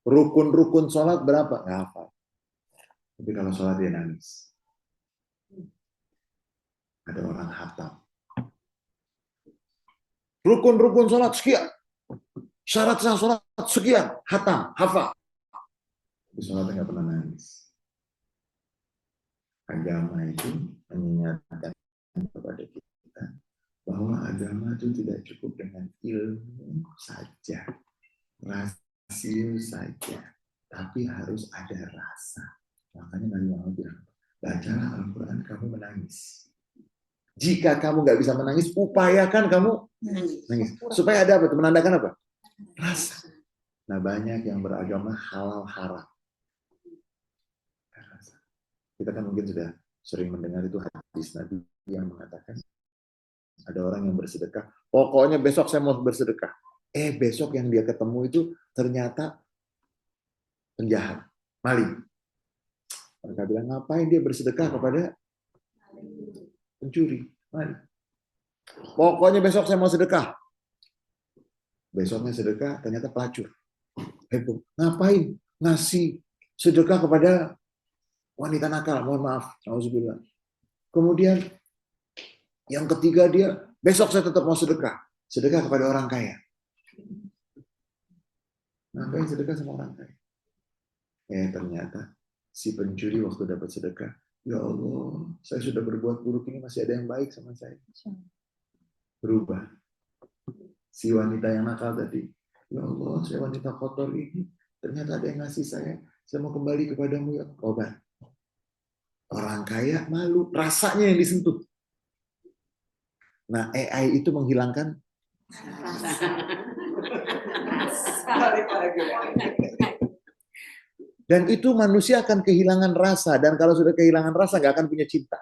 Rukun-rukun sholat berapa? Nggak hafal. Tapi kalau sholat dia nangis. Ada orang hatam. Rukun-rukun sholat sekian. Syarat sah sholat sekian. Hatam, hafal. Tapi sholatnya nggak pernah nangis. Agama itu mengingatkan kepada kita bahwa agama itu tidak cukup dengan ilmu saja, rasio saja, tapi harus ada rasa. Makanya Nabi Muhammad bilang, bacalah Al-Quran kamu menangis. Jika kamu nggak bisa menangis, upayakan kamu nangis. Supaya ada apa? Menandakan apa? Rasa. Nah banyak yang beragama halal haram. Kita kan mungkin sudah sering mendengar itu hadis Nabi yang mengatakan ada orang yang bersedekah. Pokoknya besok saya mau bersedekah. Besok yang dia ketemu itu ternyata penjahat, maling. Mereka bilang, ngapain dia bersedekah kepada pencuri, maling. Pokoknya besok saya mau sedekah. Besoknya sedekah, ternyata pelacur. Heboh. Ngapain ngasih sedekah kepada wanita nakal? Mohon maaf. Alhamdulillah. Kemudian yang ketiga dia, besok saya tetap mau sedekah. Sedekah kepada orang kaya. Ngapain sedekah sama orang kaya? Ternyata si pencuri waktu dapat sedekah, ya Allah, saya sudah berbuat buruk ini masih ada yang baik sama saya. Berubah. Si wanita yang nakal tadi, ya Allah, saya wanita kotor ini, ternyata ada yang ngasih saya mau kembali kepadamu ya obat. Orang kaya malu, rasanya yang disentuh. Nah, AI itu menghilangkan dan itu manusia akan kehilangan rasa, dan kalau sudah kehilangan rasa nggak akan punya cinta.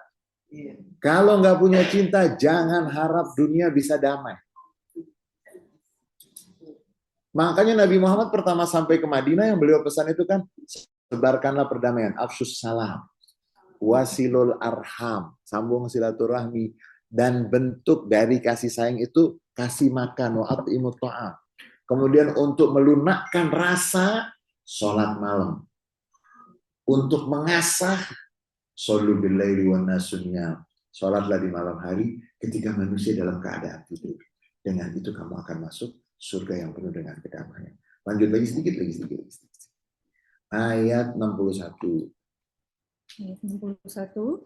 Kalau nggak punya cinta, jangan harap dunia bisa damai. Makanya Nabi Muhammad pertama sampai ke Madinah yang beliau pesan itu kan, sebarkanlah perdamaian, afsus salam, wasilul arham, sambung silaturahmi, dan bentuk dari kasih sayang itu kasih makan, wa at'imut ta'am. Kemudian untuk melunakkan rasa, sholat malam. Untuk mengasah, shollu billaili wan nasu niyam, sholatlah di malam hari ketika manusia dalam keadaan tidur. Dengan itu kamu akan masuk surga yang penuh dengan kedamaian. Lanjut lagi sedikit. Ayat 61. Ayat 61.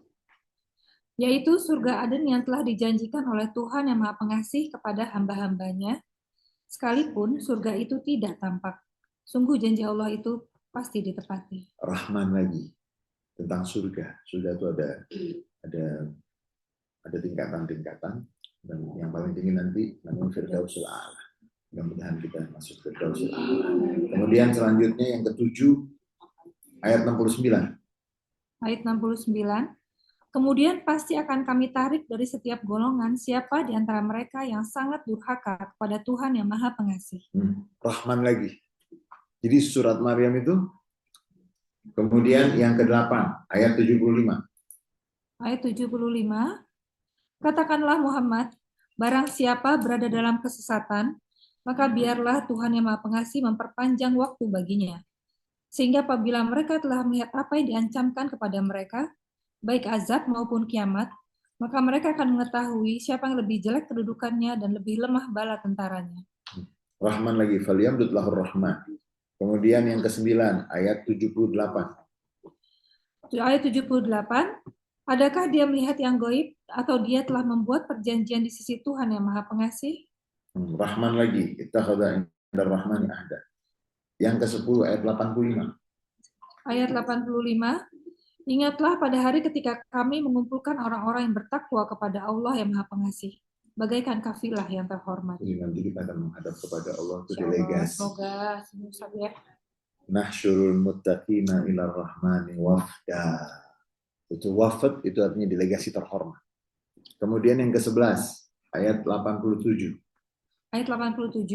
Yaitu surga Aden yang telah dijanjikan oleh Tuhan yang Maha Pengasih kepada hamba-hambanya, sekalipun surga itu tidak tampak. Sungguh janji Allah itu pasti ditepati. Rahman lagi tentang surga. Surga itu ada tingkatan-tingkatan, dan yang paling tinggi nanti namanya Firdausul A'la. Mudah-mudahan kita masuk Firdausul A'la. Kemudian selanjutnya yang ketujuh, ayat 69. Ayat 69. Kemudian pasti akan kami tarik dari setiap golongan siapa di antara mereka yang sangat durhaka kepada Tuhan yang Maha Pengasih. Rahman lagi. Jadi surat Maryam itu, kemudian yang ke-8, ayat 75. Ayat 75. Katakanlah Muhammad, barang siapa berada dalam kesesatan, maka biarlah Tuhan yang Maha Pengasih memperpanjang waktu baginya. Sehingga apabila mereka telah melihat apa yang diancamkan kepada mereka, baik azab maupun kiamat, maka mereka akan mengetahui siapa yang lebih jelek kedudukannya dan lebih lemah bala tentaranya. Rahman lagi, falyamdud lahur rahman. Kemudian yang ke-9, ayat 78. Ayat 78. Adakah dia melihat yang gaib atau dia telah membuat perjanjian di sisi Tuhan yang Maha Pengasih? Rahman lagi, ittakhadha indar rahmani ahda. Yang ke-10 ayat 85. Ayat 85. Ingatlah pada hari ketika kami mengumpulkan orang-orang yang bertakwa kepada Allah yang Maha Pengasih, bagaikan kafilah yang terhormat. Jadi nanti kita akan menghadap kepada Allah itu delegasi. Semoga semoga ya. Nahsyurul muttaqina ila rahmani wafda. Itu wafat, itu artinya delegasi terhormat. Kemudian yang ke-11, ayat 87. Ayat 87.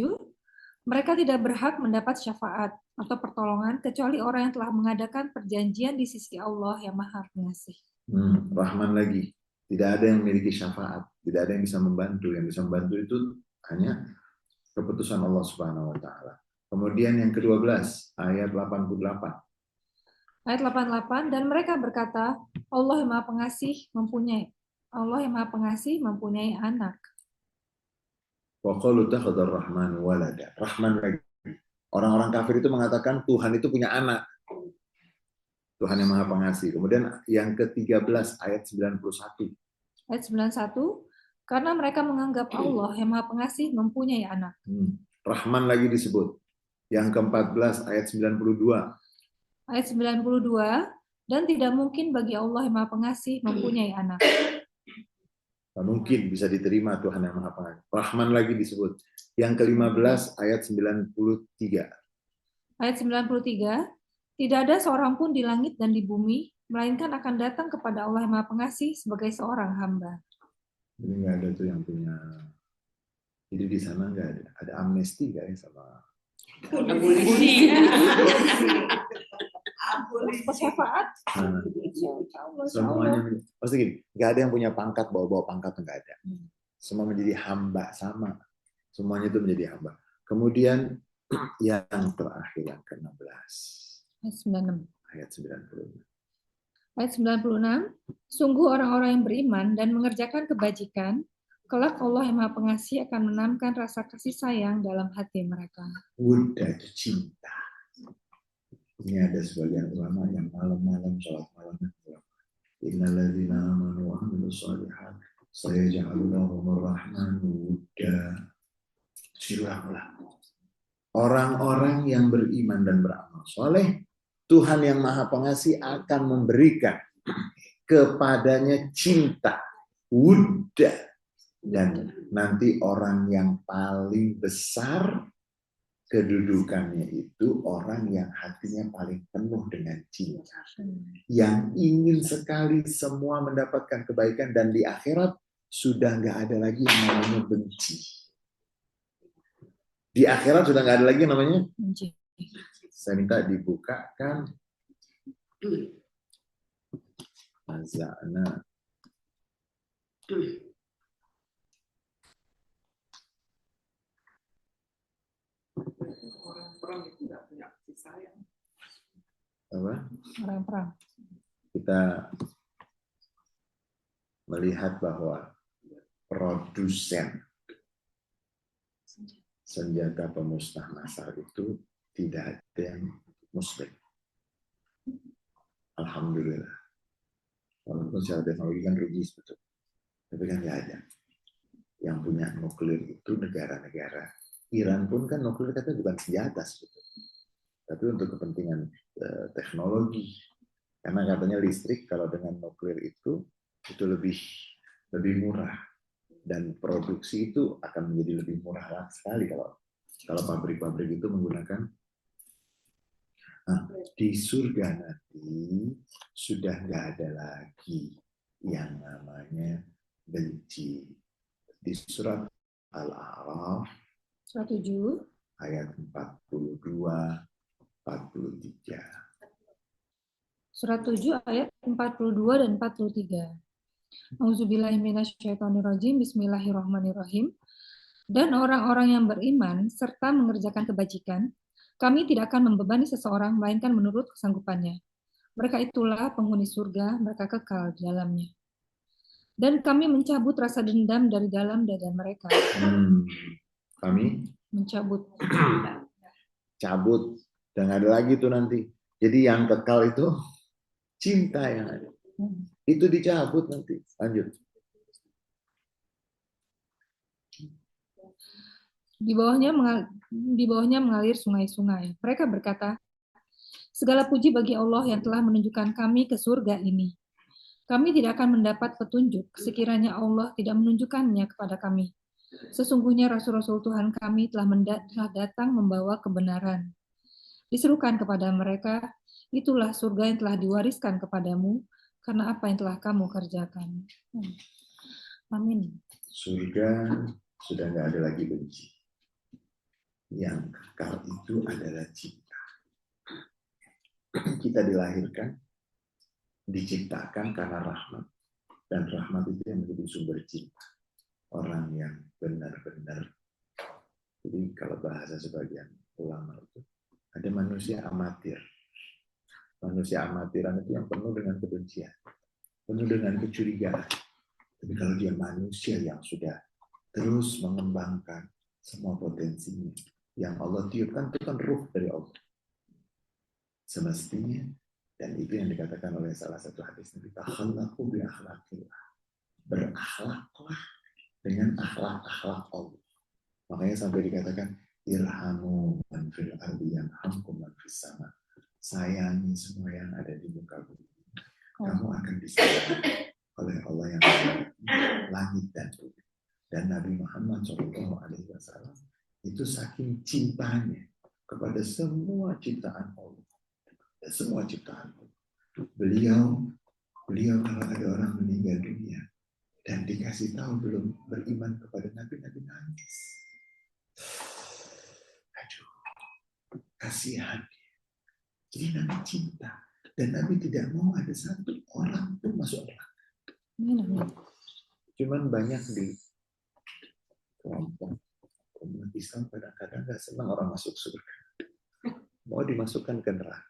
Mereka tidak berhak mendapat syafaat atau pertolongan kecuali orang yang telah mengadakan perjanjian di sisi Allah yang Maha Pengasih. Rahman lagi. Tidak ada yang memiliki syafaat, tidak ada yang bisa membantu. Yang bisa membantu itu hanya keputusan Allah Subhanahu wa taala. Kemudian yang ke-12, ayat 88. Ayat 88, dan mereka berkata, Allah yang Maha Pengasih mempunyai anak. Wa qalu takhadar rahman walada. Rahman lagi. Orang-orang kafir itu mengatakan Tuhan itu punya anak. Tuhan yang Maha Pengasih. Kemudian yang ke-13 ayat 91. Ayat 91, karena mereka menganggap Allah yang Maha Pengasih mempunyai anak. Rahman lagi disebut. Yang ke-14 ayat 92. Ayat 92, dan tidak mungkin bagi Allah yang Maha Pengasih mempunyai anak. Tak mungkin bisa diterima Tuhan yang Maha Pengasih. Rahman lagi disebut. Yang ke-15 ayat 93. Ayat 93, tidak ada seorang pun di langit dan di bumi, melainkan akan datang kepada Allah yang Maha Pengasih sebagai seorang hamba. Jadi nggak ada tuh yang punya. Jadi di sana nggak ada. Ada amnesti nggak ya sama Abolisi. Syafaat. Semuanya pasti gini, nggak ada yang punya pangkat bawa pangkat, nggak ada. Semua menjadi hamba sama. Semuanya itu menjadi hamba. Kemudian yang terakhir yang ke-16. Ayat 96. Ayat 96. Ayat 96, sungguh orang-orang yang beriman dan mengerjakan kebajikan, kelak Allah yang Maha Pengasih akan menanamkan rasa kasih sayang dalam hati mereka. Udah itu cinta. Ini ada sebagian ulama yang malam-malam sholat malamnya. Innalladzina amanu wa amilus shalihat sayaj'alu lahumur rahmanu wudda. Silahlah. Orang-orang yang beriman dan beramal soleh, Tuhan yang Maha Pengasih akan memberikan kepadanya cinta, wudda. Dan nanti orang yang paling besar kedudukannya itu orang yang hatinya paling penuh dengan cinta. Yang ingin sekali semua mendapatkan kebaikan dan di akhirat sudah nggak ada lagi yang namanya benci. Di akhirat sudah nggak ada lagi yang namanya benci. Saya minta dibukakan Azana. Orang perang itu nggak punya kasih sayang. Apa? Orang perang. Kita melihat bahwa produsen senjata pemusnah massal itu tidak ada yang muslim. Alhamdulillah. Walaupun secara teknologi kan rugi sebetulnya. Tapi kan nggak ada. Yang punya nuklir itu negara-negara. Iran pun kan nuklir katanya bukan senjata sebetulnya. Tapi untuk kepentingan teknologi. Karena katanya listrik kalau dengan nuklir itu lebih murah. Dan produksi itu akan menjadi lebih murah sekali kalau pabrik-pabrik itu menggunakan. Nah, di surga nanti sudah nggak ada lagi yang namanya benci. Di surat Al-A'raf Surat 7 ayat 42, 43. Surat 7 ayat 42 dan 43. Auzubillahiminasyaitonirrajim. Bismillahirrahmanirrahim. Dan orang-orang yang beriman serta mengerjakan kebajikan, kami tidak akan membebani seseorang melainkan menurut kesanggupannya. Mereka itulah penghuni surga, mereka kekal di dalamnya. Dan kami mencabut rasa dendam dari dalam dada mereka. Kami Mencabut. cabut dan ada lagi tuh nanti. Jadi yang kekal itu cinta yang ada. Itu dicabut nanti. Lanjut. Di bawahnya mengalir sungai-sungai. Mereka berkata, segala puji bagi Allah yang telah menunjukkan kami ke surga ini. Kami tidak akan mendapat petunjuk sekiranya Allah tidak menunjukkannya kepada kami. Sesungguhnya Rasul-Rasul Tuhan kami telah datang membawa kebenaran. Diserukan kepada mereka, itulah surga yang telah diwariskan kepadamu, karena apa yang telah kamu kerjakan. Amin. Surga sudah nggak ada lagi benci. Yang kekal itu adalah cinta. Kita dilahirkan, diciptakan karena rahmat. Dan rahmat itu yang menjadi sumber cinta. Orang yang benar-benar. Jadi kalau bahasa sebagian ulama itu, ada manusia amatir. Manusia amatiran itu yang penuh dengan kebencian. Penuh dengan kecurigaan. Tapi kalau dia manusia yang sudah terus mengembangkan semua potensinya, yang Allah tiupkan itu kan ruh dari Allah. Semestinya, dan itu yang dikatakan oleh salah satu hadis Nabi, takhallaqu bi akhlaqillah. Berakhlaklah dengan akhlak-akhlak Allah. Makanya sampai dikatakan irhamu man fil ardi yarhamkum man fis sama. Sayangi semua yang ada di muka bumi. Kamu akan disayangi oleh Allah yang ada di langit dan bumi. Dan Nabi Muhammad SAW itu saking cintanya kepada semua ciptaan Allah. Semua ciptaan Allah. Beliau kalau ada orang meninggal dunia dan dikasih tahu belum beriman kepada Nabi nangis. Aduh, kasihan dia. Jadi Nabi cinta dan Nabi tidak mau ada satu orang pun masuk neraka. Cuman banyak di kelompok umat Islam kadang-kadang nggak senang orang masuk surga, mau dimasukkan ke neraka.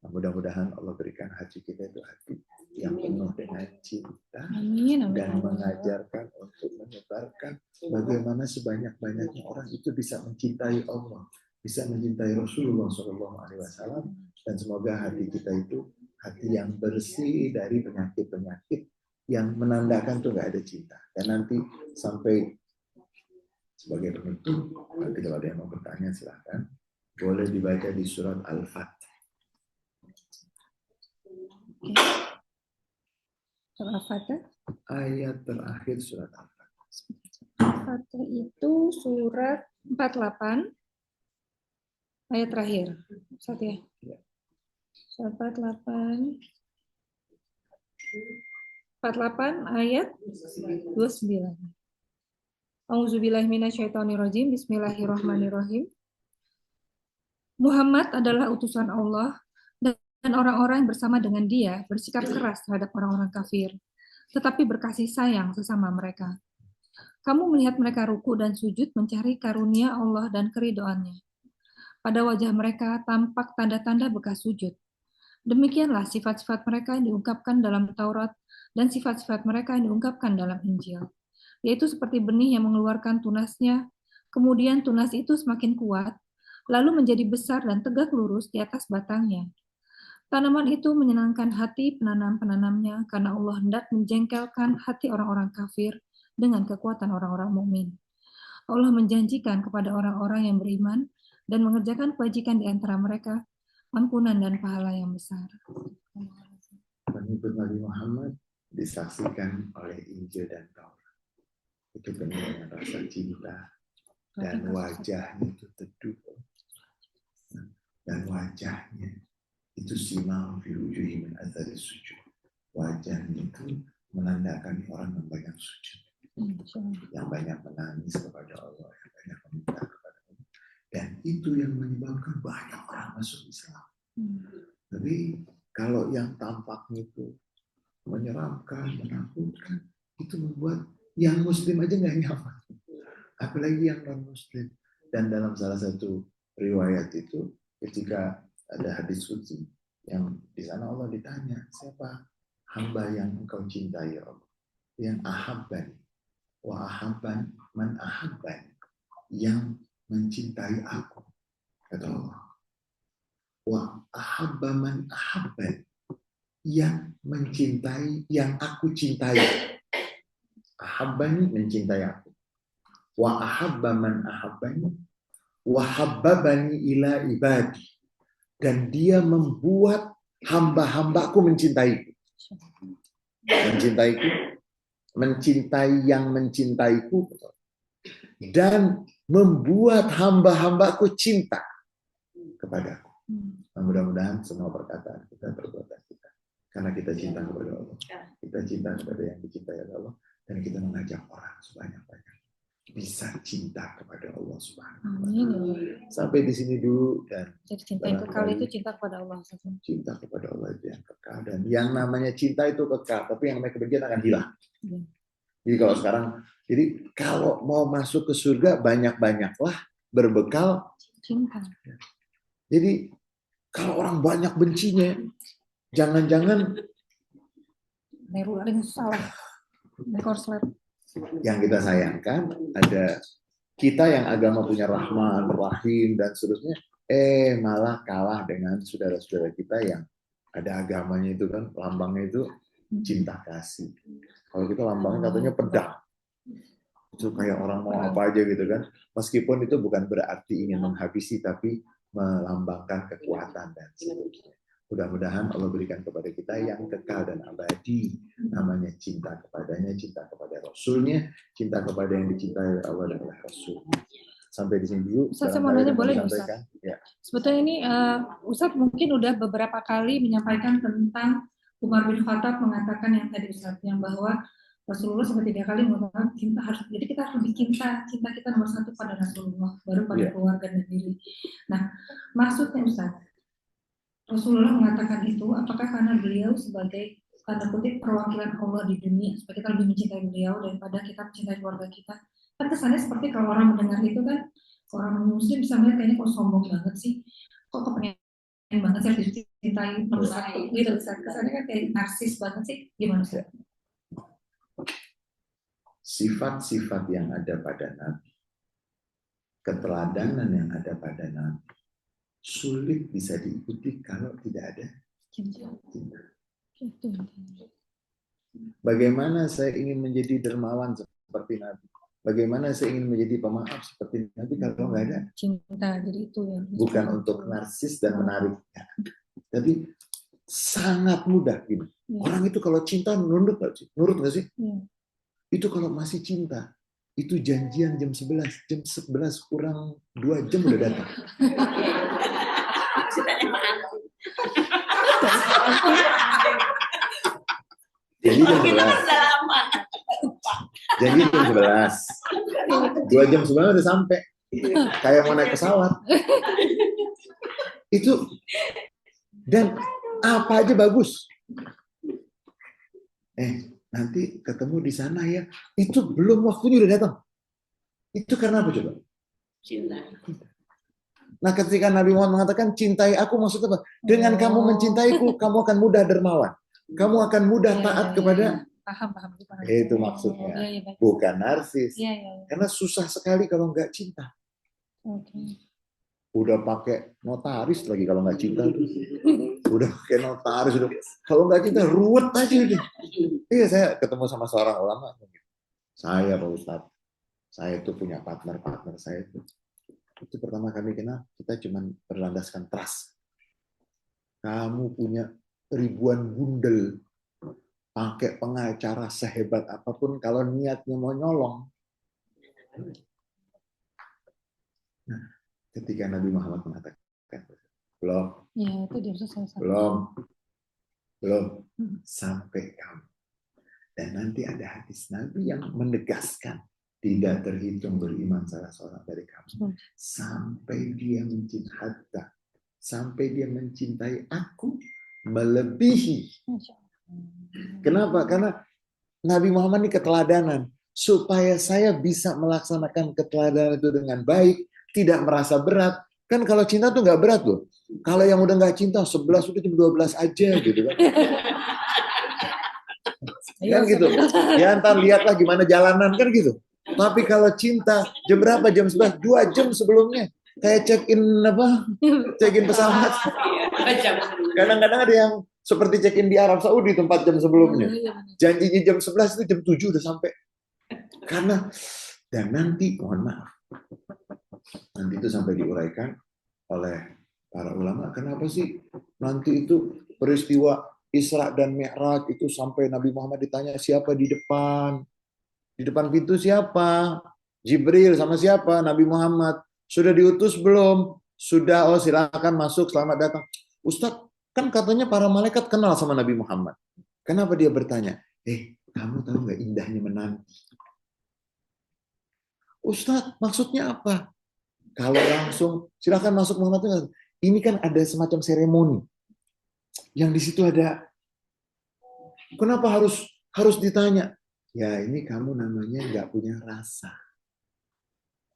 Nah, mudah-mudahan Allah berikan hati kita itu hati yang penuh dengan cinta. Amin. Dan mengajarkan untuk menyebarkan bagaimana sebanyak-banyaknya orang itu bisa mencintai Allah, bisa mencintai Rasulullah SAW, dan semoga hati kita itu hati yang bersih dari penyakit-penyakit yang menandakan tuh nggak ada cinta. Dan nanti sampai sebagai penutup, nanti kalau ada yang mau bertanya silahkan, boleh dibaca di surat Al-Fatih. Al-Fatah. Ayat terakhir surat Al-Fatah. Al-Fatah itu surat 48 ayat terakhir. Satu ya. Surat 48 ayat 29. Auzubillahi minasyaitonirrajim. Bismillahirrahmanirrahim. Muhammad adalah utusan Allah dan orang-orang yang bersama dengan dia bersikap keras terhadap orang-orang kafir, tetapi berkasih sayang sesama mereka. Kamu melihat mereka ruku dan sujud mencari karunia Allah dan keridoannya. Pada wajah mereka tampak tanda-tanda bekas sujud. Demikianlah sifat-sifat mereka yang diungkapkan dalam Taurat dan sifat-sifat mereka yang diungkapkan dalam Injil, yaitu seperti benih yang mengeluarkan tunasnya, kemudian tunas itu semakin kuat, lalu menjadi besar dan tegak lurus di atas batangnya. Tanaman itu menyenangkan hati penanam-penanamnya karena Allah hendak menjengkelkan hati orang-orang kafir dengan kekuatan orang-orang mukmin. Allah menjanjikan kepada orang-orang yang beriman dan mengerjakan kebajikan di antara mereka ampunan dan pahala yang besar. Pengikut Nabi Muhammad disaksikan oleh Injil dan Taurat. Itu penuh dengan rasa cinta dan wajahnya itu teduh. Dan wajahnya itu simam fi wujuhi min athari sujud. Wajahnya itu menandakan orang yang banyak sujud, yang banyak menangis kepada Allah, yang banyak meminta kepada Allah. Dan itu yang menyebabkan banyak orang masuk Islam. Tapi kalau yang tampaknya itu menyeramkan, menakutkan, itu membuat yang Muslim aja nggak nyaman, apalagi yang non Muslim. Dan dalam salah satu riwayat itu, ketika ada hadis qudsi yang di sana Allah ditanya, siapa hamba yang engkau cintai ya Allah? Yang ahabban wa ahabban man ahabban, yang mencintai aku, kata Allah. Wa ahabba man ahabban, yang mencintai yang aku cintai. Ahabbani mencintai aku. Wa ahabba man ahabbani wa habbabani ila ibadi, dan dia membuat hamba-hambaku mencintaiku. Mencintaiku, mencintai yang mencintaiku, dan membuat hamba-hambaku cinta kepadaku. Nah, mudah-mudahan semua perkataan kita, perbuatan kita, karena kita cinta kepada Allah, kita cinta kepada yang dicintai oleh Allah, dan kita mengajak orang sebanyak-banyak bisa cinta kepada Allah Subhanahu wa Ta'ala. Sampai di sini dulu. Dan jadi cinta yang kekal itu cinta kepada Allah. Cinta kepada Allah itu yang kekal, dan yang namanya cinta itu kekal, tapi yang namanya kebencian akan hilang. Jadi kalau sekarang, jadi kalau mau masuk ke surga banyak-banyaklah berbekal cinta. Jadi kalau orang banyak bencinya, jangan-jangan ada yang salah. Korslet. Yang kita sayangkan ada kita yang agama punya Rahman, Rahim dan seterusnya, malah kalah dengan saudara-saudara kita yang ada agamanya itu kan, lambangnya itu cinta kasih. Kalau kita lambangnya katanya pedang, itu kayak orang mau apa aja gitu kan. Meskipun itu bukan berarti ingin menghabisi, tapi melambangkan kekuatan dan seterusnya. Mudah-mudahan Allah berikan kepada kita yang kekal dan abadi, namanya cinta kepadanya, cinta kepada Rasulnya, cinta kepada yang dicintai oleh Allah dan oleh Rasul. Sampai di sini dulu. Ustaz, saya mau nanya boleh nggak Ustaz? Ya. Sebetulnya ini Ustaz mungkin udah beberapa kali menyampaikan tentang Umar bin Khattab mengatakan yang tadi Ustaz, yang bahwa Rasulullah sampai 3 kali mengatakan cinta harus, jadi kita harus lebih cinta kita nomor 1 pada Rasulullah, baru pada keluarga dan diri. Nah, maksudnya Ustaz, Rasulullah mengatakan itu apakah karena beliau sebagai tanda kutip perwakilan Allah di dunia, supaya kita lebih mencintai beliau daripada kita mencintai keluarga kita? Kan kesannya seperti kalau orang mendengar itu kan, orang Muslim bisa melihat kayaknya kok sombong banget sih, kok kepengen banget sih harus dicintai nomor 1 gitu. Kesannya kan kayak narsis banget sih, gimana sih? Sifat-sifat yang ada pada Nabi, keteladanan yang ada pada Nabi, sulit bisa diikuti kalau tidak ada cinta. Bagaimana saya ingin menjadi dermawan seperti Nabi? Bagaimana saya ingin menjadi pemaaf seperti Nabi kalau nggak ada cinta? Jadi itu ya. Bukan untuk narsis dan menarik, tapi Sangat mudah gini. Iya. Orang itu kalau cinta nurut nggak sih? Nurut nggak sih? Iya. Itu kalau masih cinta, itu janjian jam 11. Jam 11 kurang 2 jam udah datang. Ceritanya mana? Jadi jam Kita 11. kan udah lama. Janji jam 11. 2 jam sebelumnya udah sampai. Kayak mau naik pesawat. Itu dan apa aja bagus. Nanti ketemu di sana ya. Itu belum waktunya udah datang. Itu karena apa coba? Cinta. Nah, ketika Nabi Muhammad mengatakan cintai aku, maksudnya apa? Dengan kamu mencintaiku, kamu akan mudah dermawan. Kamu akan mudah taat kepada. Paham. Itu maksudnya. Iya, baik. Bukan narsis. Iya. Karena susah sekali kalau nggak cinta. Oke. Udah pakai notaris lagi kalau nggak cinta tuh. Udah pakai notaris udah. Kalau nggak cinta ruwet aja udah. Iya, saya ketemu sama seorang ulama. Saya Pak Ustadz, saya tuh punya partner saya tuh. Itu pertama kali kenal, kita cuma berlandaskan trust. Kamu punya ribuan bundel, pakai pengacara sehebat apapun, kalau niatnya mau nyolong. Nah, ketika Nabi Muhammad mengatakan, belum, Iya, itu dia selesai. belum sampai kamu. Dan nanti ada hadis Nabi yang menegaskan, tidak terhitung beriman salah seorang dari kamu sampai dia mencintai aku melebihi. Kenapa? Karena Nabi Muhammad ini keteladanan. Supaya saya bisa melaksanakan keteladanan itu dengan baik, tidak merasa berat. Kan kalau cinta tuh nggak berat loh. Kalau yang udah nggak cinta 11 udah jam 12 aja gitu kan. Kan gitu. Ya ntar lihatlah gimana jalanan kan gitu. Tapi kalau cinta jam berapa? Jam 11, 2 jam sebelumnya. Kayak check-in pesawat. Kadang-kadang ada yang seperti check-in di Arab Saudi 4 jam sebelumnya. Janjinya jam 11 itu jam 7 udah sampai. Karena dan nanti mohon maaf. Nanti itu sampai diuraikan oleh para ulama. Kenapa sih nanti itu peristiwa Isra dan Mi'raj itu sampai Nabi Muhammad ditanya siapa di depan? Di depan pintu siapa? Jibril sama siapa? Nabi Muhammad. Sudah diutus belum? Sudah, oh silakan masuk, selamat datang. Ustadz, kan katanya para malaikat kenal sama Nabi Muhammad. Kenapa dia bertanya? Kamu tahu nggak indahnya menanti? Ustadz, maksudnya apa? Kalau langsung, silakan masuk Muhammad. Ini kan ada semacam seremoni. Yang di situ ada, kenapa harus ditanya? Ya ini kamu namanya nggak punya rasa.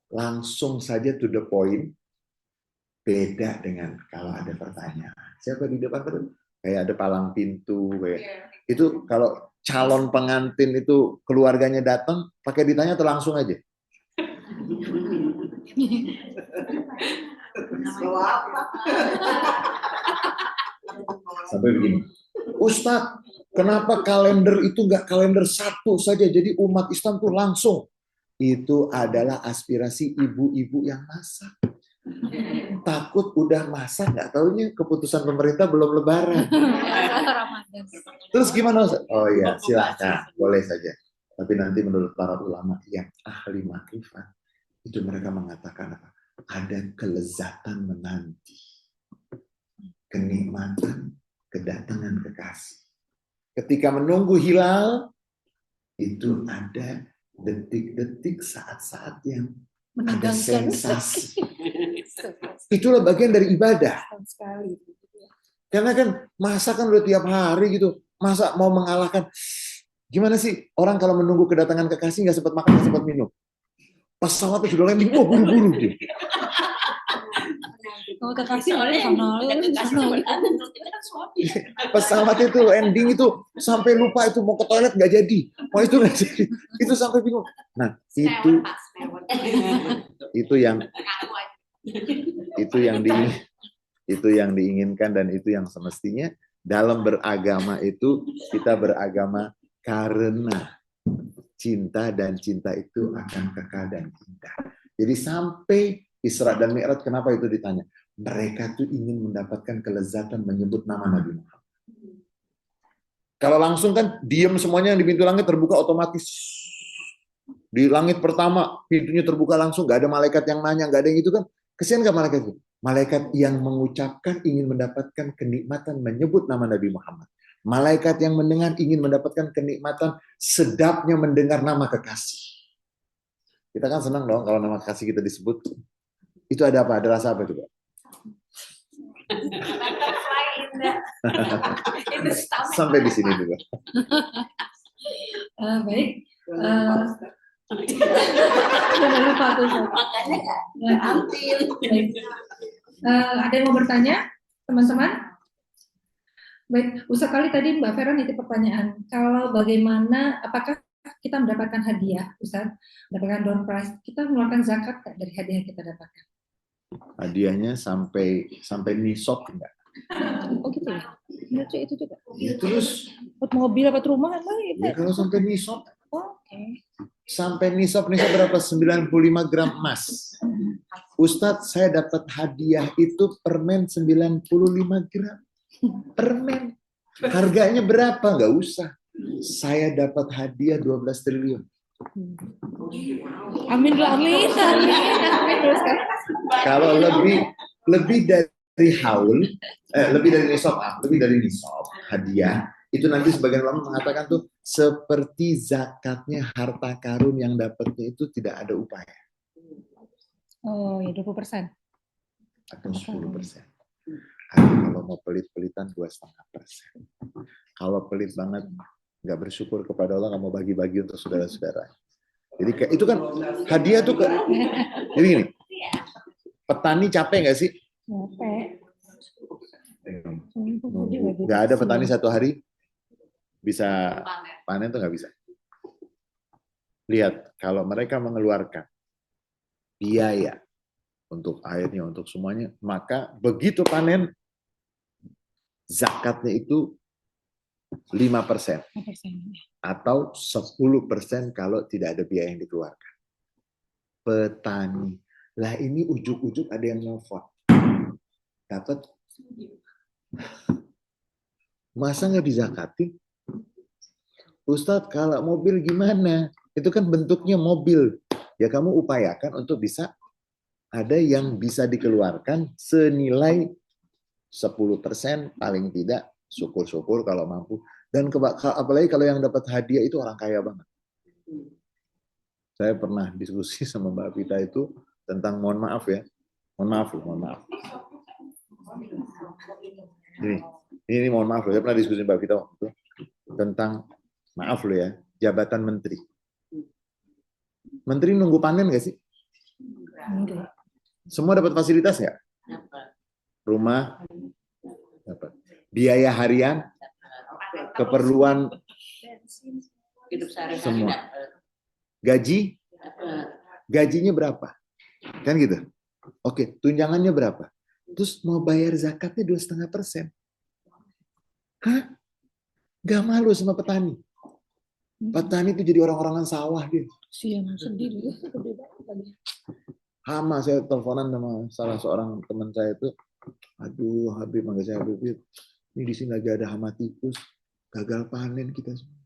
Langsung saja to the point. Beda dengan kalau ada pertanyaan. Siapa di depan? Kayak ada palang pintu. Itu kalau calon pengantin itu keluarganya datang, pakai ditanya atau langsung aja? Sampai begini. Ustadz, kenapa kalender itu nggak kalender satu saja? Jadi umat Islam tuh langsung. Itu adalah aspirasi ibu-ibu yang masak. Takut udah masak, nggak taunya keputusan pemerintah belum lebaran. Terus gimana Ustadz? Oh iya, silakan, boleh saja. Tapi nanti menurut para ulama yang ahli makrifat, itu mereka mengatakan apa? Ada kelezatan menanti. Kenikmatan kedatangan kekasih. Ketika menunggu hilal, itu ada detik-detik saat-saat yang ada sensasi. Itulah bagian dari ibadah. Karena kan masa kan udah tiap hari gitu. Masa mau mengalahkan. Gimana sih orang kalau menunggu kedatangan kekasih nggak sempat makan, nggak sempat minum. Pesawatnya sudah landing, wah buru-buru dia. Kalau kekasih pesawat itu landing itu sampai lupa itu mau ke toilet nggak jadi, mau itu nggak jadi, itu sampai bingung. Nah itu yang diinginkan dan itu yang semestinya dalam beragama itu kita beragama karena cinta dan cinta itu akan kekal dan indah. Jadi sampai Isra dan Mi'raj kenapa itu ditanya? Mereka tuh ingin mendapatkan kelezatan menyebut nama Nabi Muhammad. Kalau langsung kan diem semuanya, yang di pintu langit terbuka otomatis. Di langit pertama pintunya terbuka langsung, nggak ada malaikat yang nanya, nggak ada yang itu kan. Kesian nggak malaikat itu? Malaikat yang mengucapkan ingin mendapatkan kenikmatan menyebut nama Nabi Muhammad. Malaikat yang mendengar ingin mendapatkan kenikmatan sedapnya mendengar nama kekasih. Kita kan senang dong kalau nama kekasih kita disebut. Itu ada apa? Ada rasa apa coba? Sampai di sini juga. Baik. Jangan Jangan lupa tuh. Makanya nggak ambil. Baik. Ada yang mau bertanya, teman-teman? Baik, usah kali tadi Mbak Vera nitip pertanyaan. Kalau bagaimana, apakah kita mendapatkan hadiah, Ustaz? Mendapatkan door prize, kita mengeluarkan zakat nggak dari hadiah yang kita dapatkan? Hadiahnya sampai nisab enggak? Oh gitu ya? Menurut itu juga. Ya, terus Buat mobil apa rumah apa itu? ya kalau sampai nisab, Oke. sampai nisab berapa? 95 gram emas. Ustadz, saya dapat hadiah itu permen 95 gram. Permen. Harganya berapa? Nggak usah. Saya dapat hadiah 12 triliun. Amin lah, amin. Amin. Terus kan? Kalau lebih dari haul, lebih dari nisab hadiah, itu nanti sebagian ulama mengatakan tuh seperti zakatnya harta karun yang dapatnya itu tidak ada upaya. Oh ya 20%. Atau 10%. Kalau mau pelit-pelitan 2,5%. Kalau pelit banget, nggak bersyukur kepada Allah, nggak mau bagi-bagi untuk saudara-saudara. Jadi kayak itu kan hadiah tuh ke. Jadi gini, petani capek nggak sih? Capek. Nggak ada petani satu hari bisa panen tuh nggak bisa. Lihat, kalau mereka mengeluarkan biaya untuk airnya, untuk semuanya, maka begitu panen, zakatnya itu 5% atau 10% kalau tidak ada biaya yang dikeluarkan. Petani. Lah ini ujuk-ujuk ada yang nelfon. Dapat. Masa nggak dizakatin? Ustadz, kalau mobil gimana? Itu kan bentuknya mobil. Ya kamu upayakan untuk bisa ada yang bisa dikeluarkan senilai 10% paling tidak, syukur-syukur kalau mampu. Dan apalagi kalau yang dapat hadiah itu orang kaya banget. Saya pernah diskusi sama Mbak Vita itu tentang mohon maaf ya. Mohon maaf. Ini mohon maaf loh. Saya pernah diskusi Mbak Vita waktu itu tentang maaf loh ya, jabatan menteri. Menteri nunggu panen nggak sih? Semua dapat fasilitas nggak? Rumah, dapat. Biaya harian, keperluan Hidup sehari-hari semua. dapat. Gajinya berapa? Kan gitu. Oke, tunjangannya berapa? Terus mau bayar zakatnya 2,5%. Hah? Gak malu sama petani. Petani itu jadi orang-orangan sawah dia. Siang sendiri. Hama saya teleponan sama salah seorang teman saya itu, aduh Habib, manggil saya Habib, ini di sini lagi ada hama tikus, gagal panen kita semua.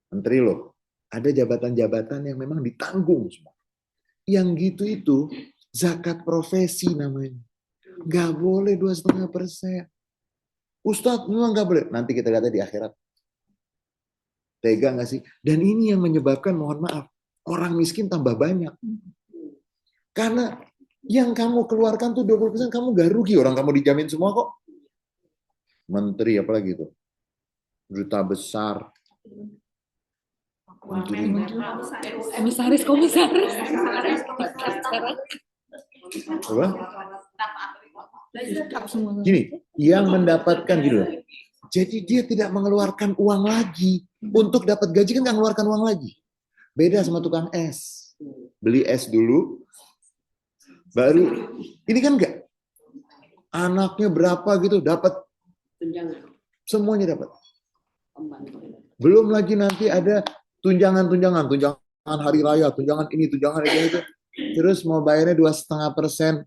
Menteri loh, ada jabatan-jabatan yang memang ditanggung semua. Yang gitu itu zakat profesi namanya. Gak boleh 2,5%. Ustadz memang gak boleh. Nanti kita lihat di akhirat. Tega gak sih? Dan ini yang menyebabkan, mohon maaf, orang miskin tambah banyak. Karena yang kamu keluarkan tuh 20%, kamu gak rugi. Orang kamu dijamin semua kok. Menteri apalagi itu. Duta besar. Komisaris. Apa? Gini, yang mendapatkan gitu. Jadi dia tidak mengeluarkan uang lagi. Untuk dapat gaji kan nggak mengeluarkan uang lagi. Beda sama tukang es. Beli es dulu, baru ini kan enggak. Anaknya berapa gitu dapat, semuanya dapat. Belum lagi nanti ada tunjangan hari raya, tunjangan ini, tunjangan itu. Terus mau bayarnya 2,5%.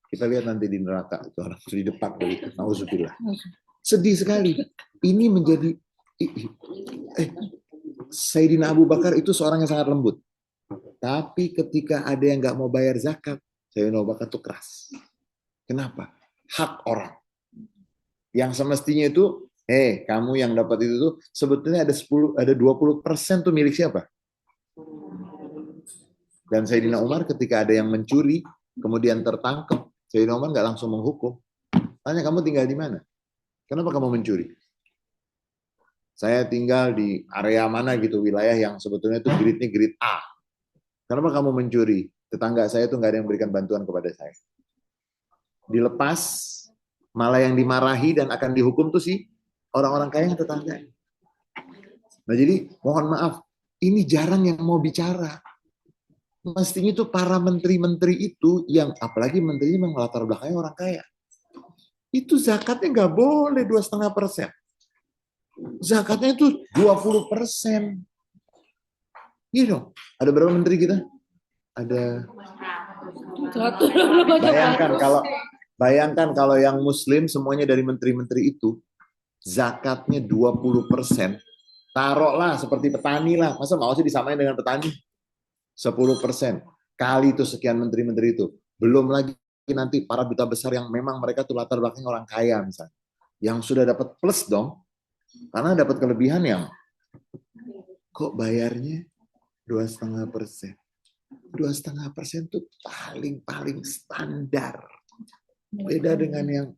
Kita lihat nanti di neraka itu orang di depan begitu. Nauzubillah. Sedih sekali. Ini menjadi Sayyidina Abu Bakar itu seorang yang sangat lembut. Tapi ketika ada yang nggak mau bayar zakat, Sayyidina Abu Bakar itu keras. Kenapa? Hak orang. Yang semestinya itu, kamu yang dapat itu tuh sebetulnya ada 20% tuh milik siapa? Dan Sayyidina Umar ketika ada yang mencuri, kemudian tertangkap, Sayyidina Umar nggak langsung menghukum. Tanya, kamu tinggal di mana? Kenapa kamu mencuri? Saya tinggal di area mana gitu, wilayah yang sebetulnya itu grade-nya grade A. Kenapa kamu mencuri? Tetangga saya tuh nggak ada yang memberikan bantuan kepada saya. Dilepas, malah yang dimarahi dan akan dihukum tuh sih orang-orang kaya yang tetangga. Nah jadi mohon maaf, ini jarang yang mau bicara. Mestinya itu para menteri-menteri itu yang apalagi menterinya memang latar belakangnya orang kaya. Itu zakatnya nggak boleh 2,5%. Zakatnya itu 20%. Iya dong. Ada berapa menteri kita? Ada. Bayangkan kalau yang Muslim semuanya dari menteri-menteri itu zakatnya 20%. Taruhlah seperti petani lah. Masa mau sih disamain dengan petani? 10%. Kali itu sekian menteri-menteri itu. Belum lagi nanti para duta besar yang memang mereka tuh latar belakangnya orang kaya misalnya. Yang sudah dapat plus dong. Karena dapat kelebihan yang kok bayarnya 2,5%. 2,5% itu paling standar. Beda dengan yang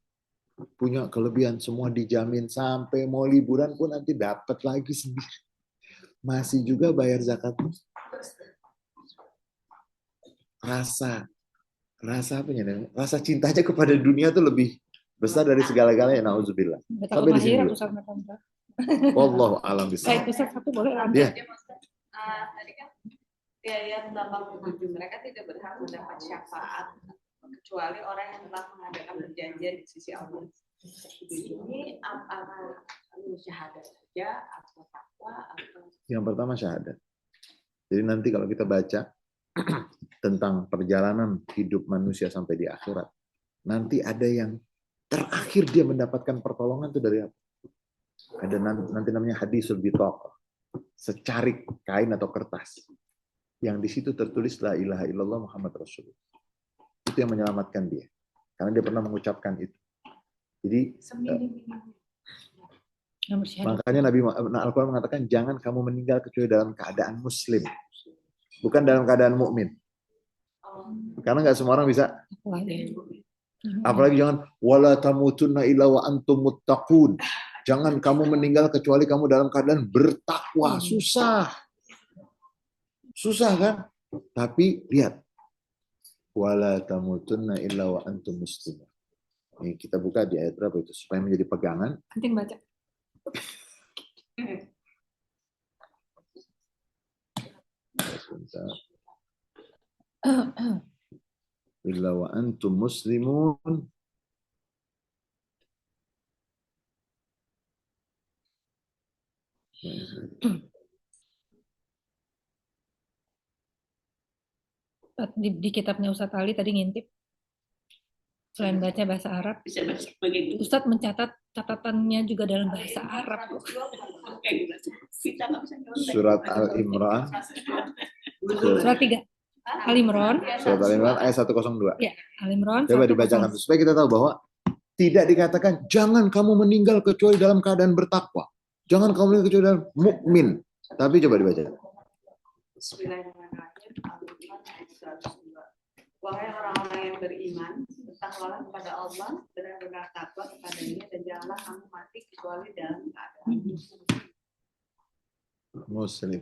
punya kelebihan semua dijamin sampai mau liburan pun nanti dapat lagi sendiri. Masih juga bayar zakat. Rasa apa ya? Rasa cintanya kepada dunia itu lebih besar dari segala-galanya. Nauzubillah. Sampai di sini. Wallahu a'lam bishawab. Satu boleh Ya. Tadi kan di ayat 87 mereka tidak berhak mendapat syafaat kecuali orang yang telah mengadakan perjanjian di sisi Allah. Ini apa syahadat saja atau takwa atau? Yang pertama syahadat. Jadi nanti kalau kita baca tentang perjalanan hidup manusia sampai di akhirat, nanti ada yang terakhir dia mendapatkan pertolongan itu dari apa? Ada nanti namanya hadisul bitaqah, secarik kain atau kertas yang di situ tertulis la ilaha illallah Muhammad Rasulullah. Itu yang menyelamatkan dia karena dia pernah mengucapkan itu. Jadi makanya Nabi Al-Quran mengatakan jangan kamu meninggal kecuali dalam keadaan muslim, bukan dalam keadaan mukmin. Karena nggak semua orang bisa. Apalagi jangan wala tamutunna illa wa antum muttaqun. Jangan kamu meninggal kecuali kamu dalam keadaan bertakwa. Susah kan? Tapi lihat, wala tamutunna illa wa antum muslimun. Ini kita buka di ayat berapa itu supaya menjadi pegangan. Penting baca. Illa wa antum muslimun. Di kitabnya Ustadz Ali tadi ngintip. Selain baca bahasa Arab, Bisa baca begitu. Ustadz mencatat catatannya juga dalam bahasa Arab. Kita nggak bisa nyontek. Surat Al-Imran. Surat 3. Al-Imran. Surat Al-Imran ayat 102. Ya, Al-Imran. Coba dibacakan supaya kita tahu bahwa tidak dikatakan jangan kamu meninggal kecuali dalam keadaan bertakwa. Jangan kamu meninggal kecuali dalam mukmin. Tapi coba dibaca. Bismillahirrahmanirrahim. Al-Imran ayat 102. Wahai orang-orang yang beriman, bertakwalah kepada Allah, benar-benar takwa kepadanya, dan janganlah kamu mati kecuali dalam keadaan Muslim.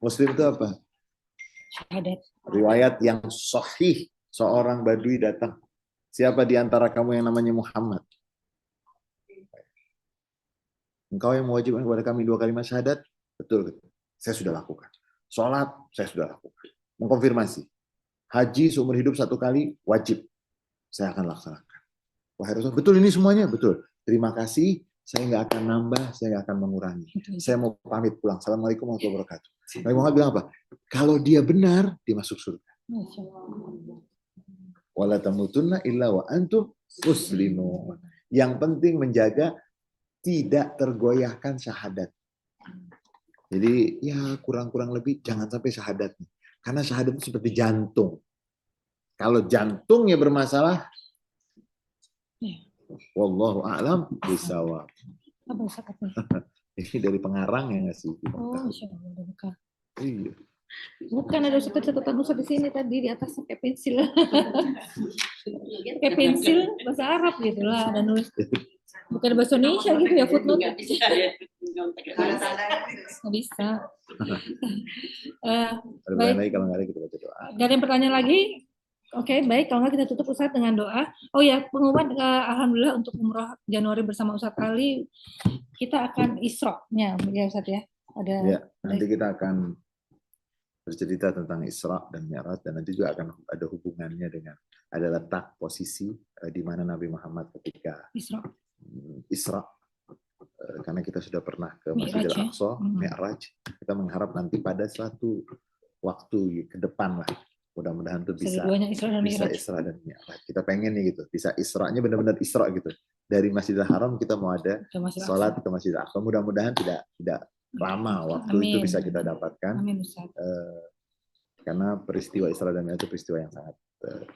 Muslim itu apa? Syahadat. Riwayat yang sahih. Seorang badui datang. Siapa di antara kamu yang namanya Muhammad? Engkau yang mewajibkan kepada kami 2 kalimat syahadat? Betul. Saya sudah lakukan. Sholat, saya sudah lakukan. Mengkonfirmasi. Haji seumur hidup 1 kali, wajib. Saya akan laksanakan. Wahai Rasul, betul ini semuanya? Betul. Terima kasih. Saya nggak akan nambah, saya nggak akan mengurangi. Saya mau pamit pulang. Assalamualaikum warahmatullahi wabarakatuh. Nabi Muhammad bilang apa? Kalau dia benar, dia masuk surga. Wala tamutunna illa wa antum muslimun. Yang penting menjaga tidak tergoyahkan syahadat. Jadi ya kurang-kurang lebih jangan sampai syahadat. Karena syahadat itu seperti jantung. Kalau jantungnya bermasalah, Ya. wallahu a'lam bishawab. Apa Ustaz katanya? Ini dari pengarang yang ngasih. Oh, Masya Allah, udah buka. Iya. Bukan ada Ustaz catatan Ustaz di sini tadi di atas pakai pensil. Pakai pensil bahasa Arab gitu lah, ada nulis. Bukan bahasa Indonesia gitu ya footnote. Nggak bisa ya. Nggak bisa. Ada Baik. pertanyaan lagi, kalau nggak ada kita baca doa. Gak ada yang pertanyaan lagi? Oke, baik. Kalau nggak kita tutup Ustadz dengan doa. Oh ya, pengumuman alhamdulillah untuk umroh Januari bersama Ustadz Ali, kita akan Isra-nya ya Ustadz ya. Ya, nanti kita akan bercerita tentang Isra dan Mi'raj, dan nanti juga akan ada hubungannya dengan ada letak posisi di mana Nabi Muhammad ketika Isra. Karena kita sudah pernah ke Masjidil Aqsa, Mi'raj, kita mengharap nanti pada suatu waktu ke depan lah, mudah-mudahan tuh bisa Isra dan Mi'raj. Kita pengen nih gitu, bisa Isra-nya benar-benar Isra gitu. Dari Masjidil Haram kita mau ada sholat ke Masjidil Aqsa. Mudah-mudahan tidak lama waktu itu bisa kita dapatkan. Amin, karena peristiwa Isra dan Mi'raj itu peristiwa yang sangat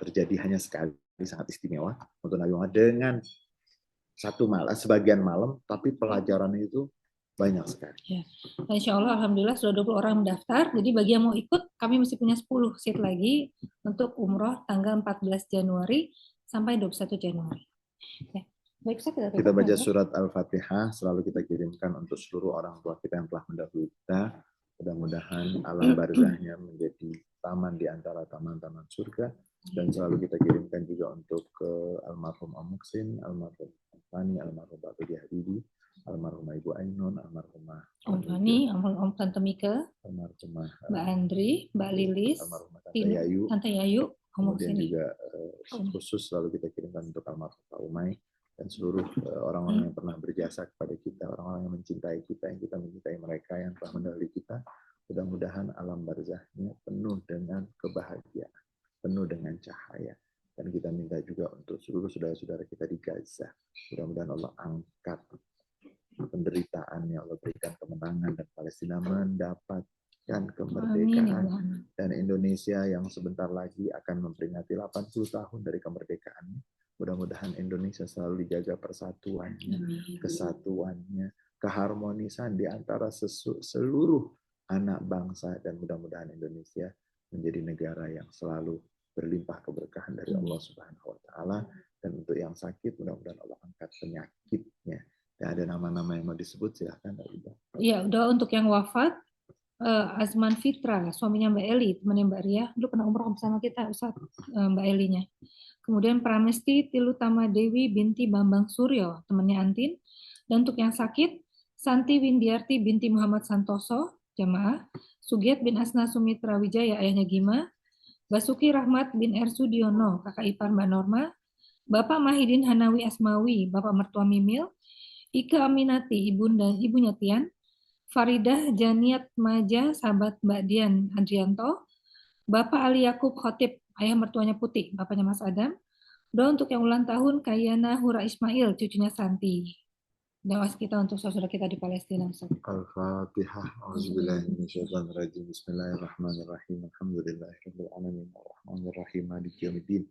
terjadi hanya sekali, sangat istimewa untuk Nabi Muhammad dengan satu malam, sebagian malam, tapi pelajarannya itu banyak sekali. Ya. Insya Allah, alhamdulillah sudah 20 orang mendaftar. Jadi bagi yang mau ikut, kami masih punya 10 seat lagi untuk umroh tanggal 14 Januari sampai 21 Januari. Ya. Baik, kita baca surat Al-Fatihah, selalu kita kirimkan untuk seluruh orang tua kita yang telah mendahului kita. Mudah-mudahan alam barzahnya menjadi taman di antara taman-taman surga, dan selalu kita kirimkan juga untuk almarhum Om Muksin, almarhum Fani, almarhum Pak Budi Habibi, almarhumah Ibu Ainun, almarhumah Om Fani, Om Tante Mika, almarhumah Mbak Andri, Mbak Lilis, almarhumah Tante Yayu, kemudian juga khusus selalu kita kirimkan untuk almarhum Pak Umay dan seluruh orang-orang yang pernah berjasa kepada kita, orang-orang yang mencintai kita, yang kita mencintai mereka, yang telah mendahului kita. Mudah-mudahan alam barzahnya penuh dengan kebahagiaan, penuh dengan cahaya. Dan kita minta juga untuk seluruh saudara-saudara kita di Gaza. Mudah-mudahan Allah angkat penderitaannya, Allah berikan kemenangan, dan Palestina mendapatkan kemerdekaan. Dan Indonesia yang sebentar lagi akan memperingati 80 tahun dari kemerdekaannya. Mudah-mudahan Indonesia selalu dijaga persatuannya, kesatuannya, keharmonisan di antara seluruh anak bangsa, dan mudah-mudahan Indonesia menjadi negara yang selalu berlimpah keberkahan dari Allah Subhanahu wa taala. Dan untuk yang sakit, mudah-mudahan Allah angkat penyakitnya. Dan ada nama-nama yang mau disebut, silakan. Iya, udah. Untuk yang wafat, Azman Fitra, suaminya Mbak Eli, temannya Mbak Ria, dulu pernah umroh bersama kita, Ustaz, Mbak Elinya. Kemudian Pramesti Tilutama Dewi binti Bambang Suryo, temannya Antin. Dan untuk yang sakit, Santi Windiarti binti Muhammad Santoso, jamaah. Sugiat bin Asna Sumitra Wijaya, ayahnya Gima. Basuki Rahmat bin Ersudiono, kakak ipar Mbak Norma. Bapak Mahidin Hanawi Asmawi, bapak mertua Mimil. Ika Aminati, ibunya Tian. Faridah Janiat Maja, sahabat Mbak Dian Adrianto. Bapak Ali Yakub Khotib, ayah mertuanya Putih, bapaknya Mas Adam. Doa untuk yang ulang tahun Kayana Hura Ismail, cucunya Santi. Doa kita untuk saudara kita di Palestina. Al-Fatihah. Auzubillahiminasyaitonirrajim. Bismillahirrahmanirrahim. Alhamdulillahirabbil alamin. Arrahmanirrahim. Maliki yaumiddin.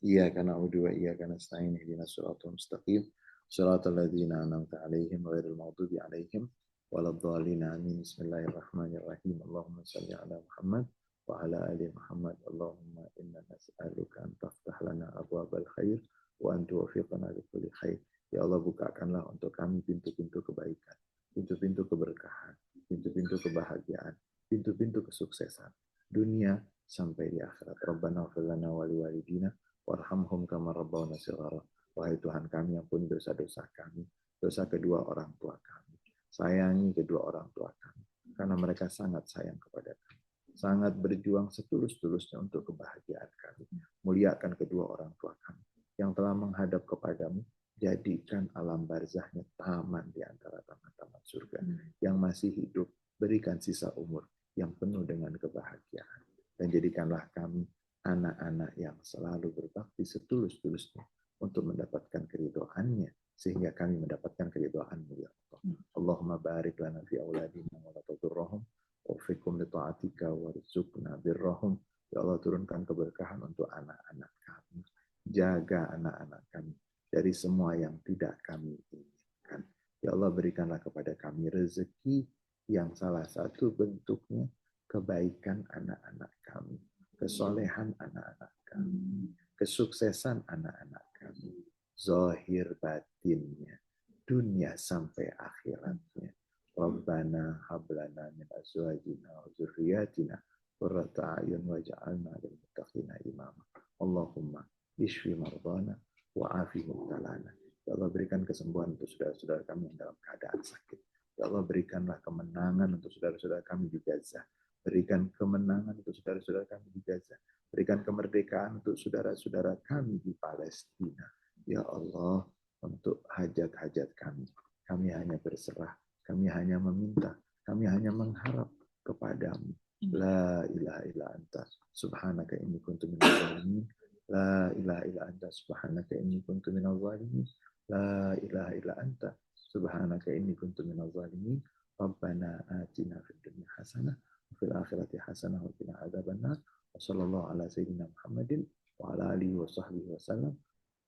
Iyyaka na'budu wa iyyaka nasta'in. Ihdinas siratal mustaqim. Shiratal ladzina an'amta 'alaihim ghairil maghdubi 'alaihim waladdallin. Amin. Bismillahirrahmanirrahim. Allahumma shalli 'ala Muhammad wa 'ala ali Muhammad. Allahumma inna nas'aluka an taftah lana abwabal khair wa an tuwaffiqna li kulli khair. Ya Allah, bukakanlah untuk kami pintu-pintu kebaikan, pintu-pintu keberkahan, pintu-pintu kebahagiaan, pintu-pintu kesuksesan, dunia sampai di akhirat. Rabbana ighfir lana wa liwalidina warhamhum kama rabbawna shighara. Wahai Tuhan kami, ampuni dosa-dosa kami, dosa kedua orang tua kami. Sayangi kedua orang tua kami, karena mereka sangat sayang kepada kami, sangat berjuang setulus-tulusnya untuk kebahagiaan kami. Muliakan kedua orang tua kami yang telah menghadap kepadamu. Jadikan alam barzahnya taman di antara taman-taman surga. Yang masih hidup, berikan sisa umur yang penuh dengan kebahagiaan. Dan jadikanlah kami anak-anak yang selalu berbakti setulus-tulusnya untuk mendapatkan keridhaan-Nya sehingga kami mendapatkan keridhaan-Mu ya Allah. Allahumma barik lana fi auladina wa la tadurrahum wafiqhum li ta'atika warzuqna birrahum. Ya Allah, turunkan keberkahan untuk anak-anak kami. Jaga anak-anak kami dari semua yang tidak kami inginkan. Ya Allah, berikanlah kepada kami rezeki yang salah satu bentuknya kebaikan anak-anak kami, kesolehan anak-anak kami, kesuksesan anak-anak kami, zahir batinnya, dunia sampai akhiratnya. Rabbana hablana min azwajina wa dzurriyyatina qurrata a'yun waj'alna lil muttaqina imama. Allahumma ishfi mardana wa afi mubtalana. Ya Allah, berikan kesembuhan untuk saudara-saudara kami yang dalam keadaan sakit. Ya Allah, berikanlah kemenangan untuk saudara-saudara kami di Gaza. Berikan kemenangan untuk saudara-saudara kami di Gaza. Berikan kemerdekaan untuk saudara-saudara kami di Palestina. Ya Allah, untuk hajat-hajat kami. Kami hanya berserah. Kami hanya meminta. Kami hanya mengharap kepadamu. La ilaha illa anta. Subhanaka inni kuntu minadz zalimin. La ilaha illa anta. Subhanaka inni kuntu minadz zalimin. La ilaha illa anta. Subhanaka inni kuntu minadz zalimin. Rabbana atina fid dunya hasanah wa fil akhirati hasanah wa qina adzabannar. Wa sallallahu ala sayyidina Muhammadin wa ala alihi wa sahbihi wasallam.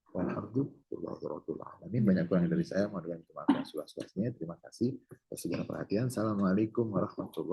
Walhamdulillahirabbil alamin. Banyak kurang dari saya, mohon maaf yang seluas-luasnya. Terima kasih atas segala perhatian. Assalamualaikum warahmatullahi wabarakatuh.